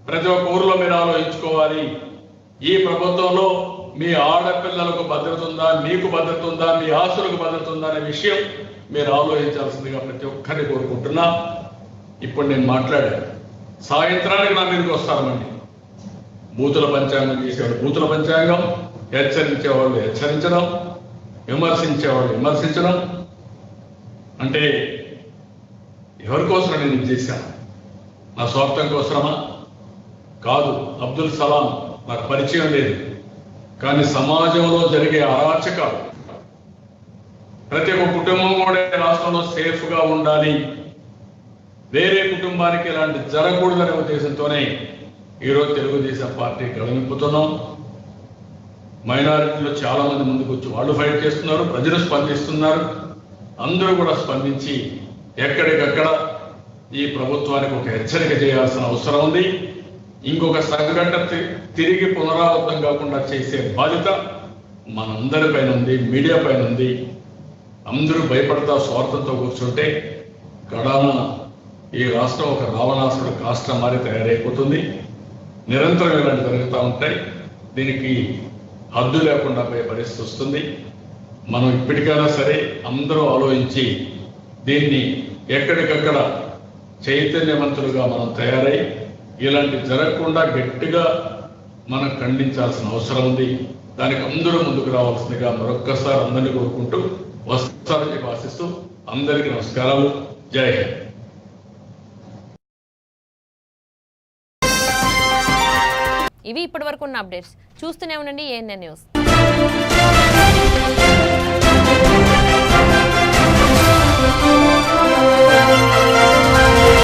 ప్రతి ఒక్క ఊరిలో మీరు ఆలోచించుకోవాలి, ఈ ప్రభుత్వంలో మీ ఆడపిల్లలకు భద్రత ఉందా, మీకు భద్రత ఉందా, మీ ఆస్తులకు భద్రత ఉందా అనే విషయం మీరు ఆలోచించాల్సిందిగా ప్రతి ఒక్కరిని కోరుకుంటున్నా. ఇప్పుడు నేను మాట్లాడాను, సాయంత్రానికి నా మీదకి వస్తామండి. బూతుల పంచాంగం చేసేవాళ్ళు బూతుల పంచాంగం, హెచ్చరించేవాళ్ళు హెచ్చరించడం, విమర్శించేవాళ్ళు విమర్శించడం. అంటే ఎవరి కోసం నేను ఇది చేశాను? నా స్వార్థం కోసమా? కాదు. అబ్దుల్ సలాం నాకు పరిచయం లేదు, కానీ సమాజంలో జరిగే అరాచకాలు, ప్రతి ఒక్క కుటుంబం కూడా రాష్ట్రంలో సేఫ్గా ఉండాలి, వేరే కుటుంబానికి ఇలాంటి జరగకూడదనే ఉద్దేశంతోనే ఈరోజు తెలుగుదేశం పార్టీ గెలవింపుతున్నాం. మైనారిటీలో చాలా మంది ముందుకు వచ్చి వాళ్ళు ఫైట్ చేస్తున్నారు, ప్రజలు స్పందిస్తున్నారు. అందరూ కూడా స్పందించి ఎక్కడికక్కడ ఈ ప్రభుత్వానికి ఒక హెచ్చరిక చేయాల్సిన అవసరం ఉంది. ఇంకొక సంఘటన తిరిగి పునరావృతం కాకుండా చేసే బాధ్యత మనందరి పైన ఉంది, మీడియా పైన ఉంది. అందరూ భయపడతా స్వార్థంతో కూర్చుంటే కడాన ఈ రాష్ట్రం ఒక రావణాసుడు కాష్టం మారి తయారైపోతుంది. నిరంతరం ఇలాంటి జరుగుతూ ఉంటాయి. దీనికి హద్దు లేకుండా పోయే పరిస్థితి వస్తుంది. మనం ఇప్పటికైనా సరే అందరూ ఆలోచించి దీన్ని ఎక్కడికక్కడ చైతన్యవంతులుగా మనం తయారై ఇలాంటి జరగకుండా గట్టిగా మనం ఖండించాల్సిన అవసరం ఉంది. దానికి అందరూ ముందుకు రావాల్సిందిగా మరొక్కసారి అందరినీ కోరుకుంటూ వస్తారని ఆశిస్తూ అందరికీ నమస్కారాలు. జై హింద్. ఇవి ఇప్పటివరకు ఉన్న అప్డేట్స్. చూస్తూనే ఉండండి ANN న్యూస్.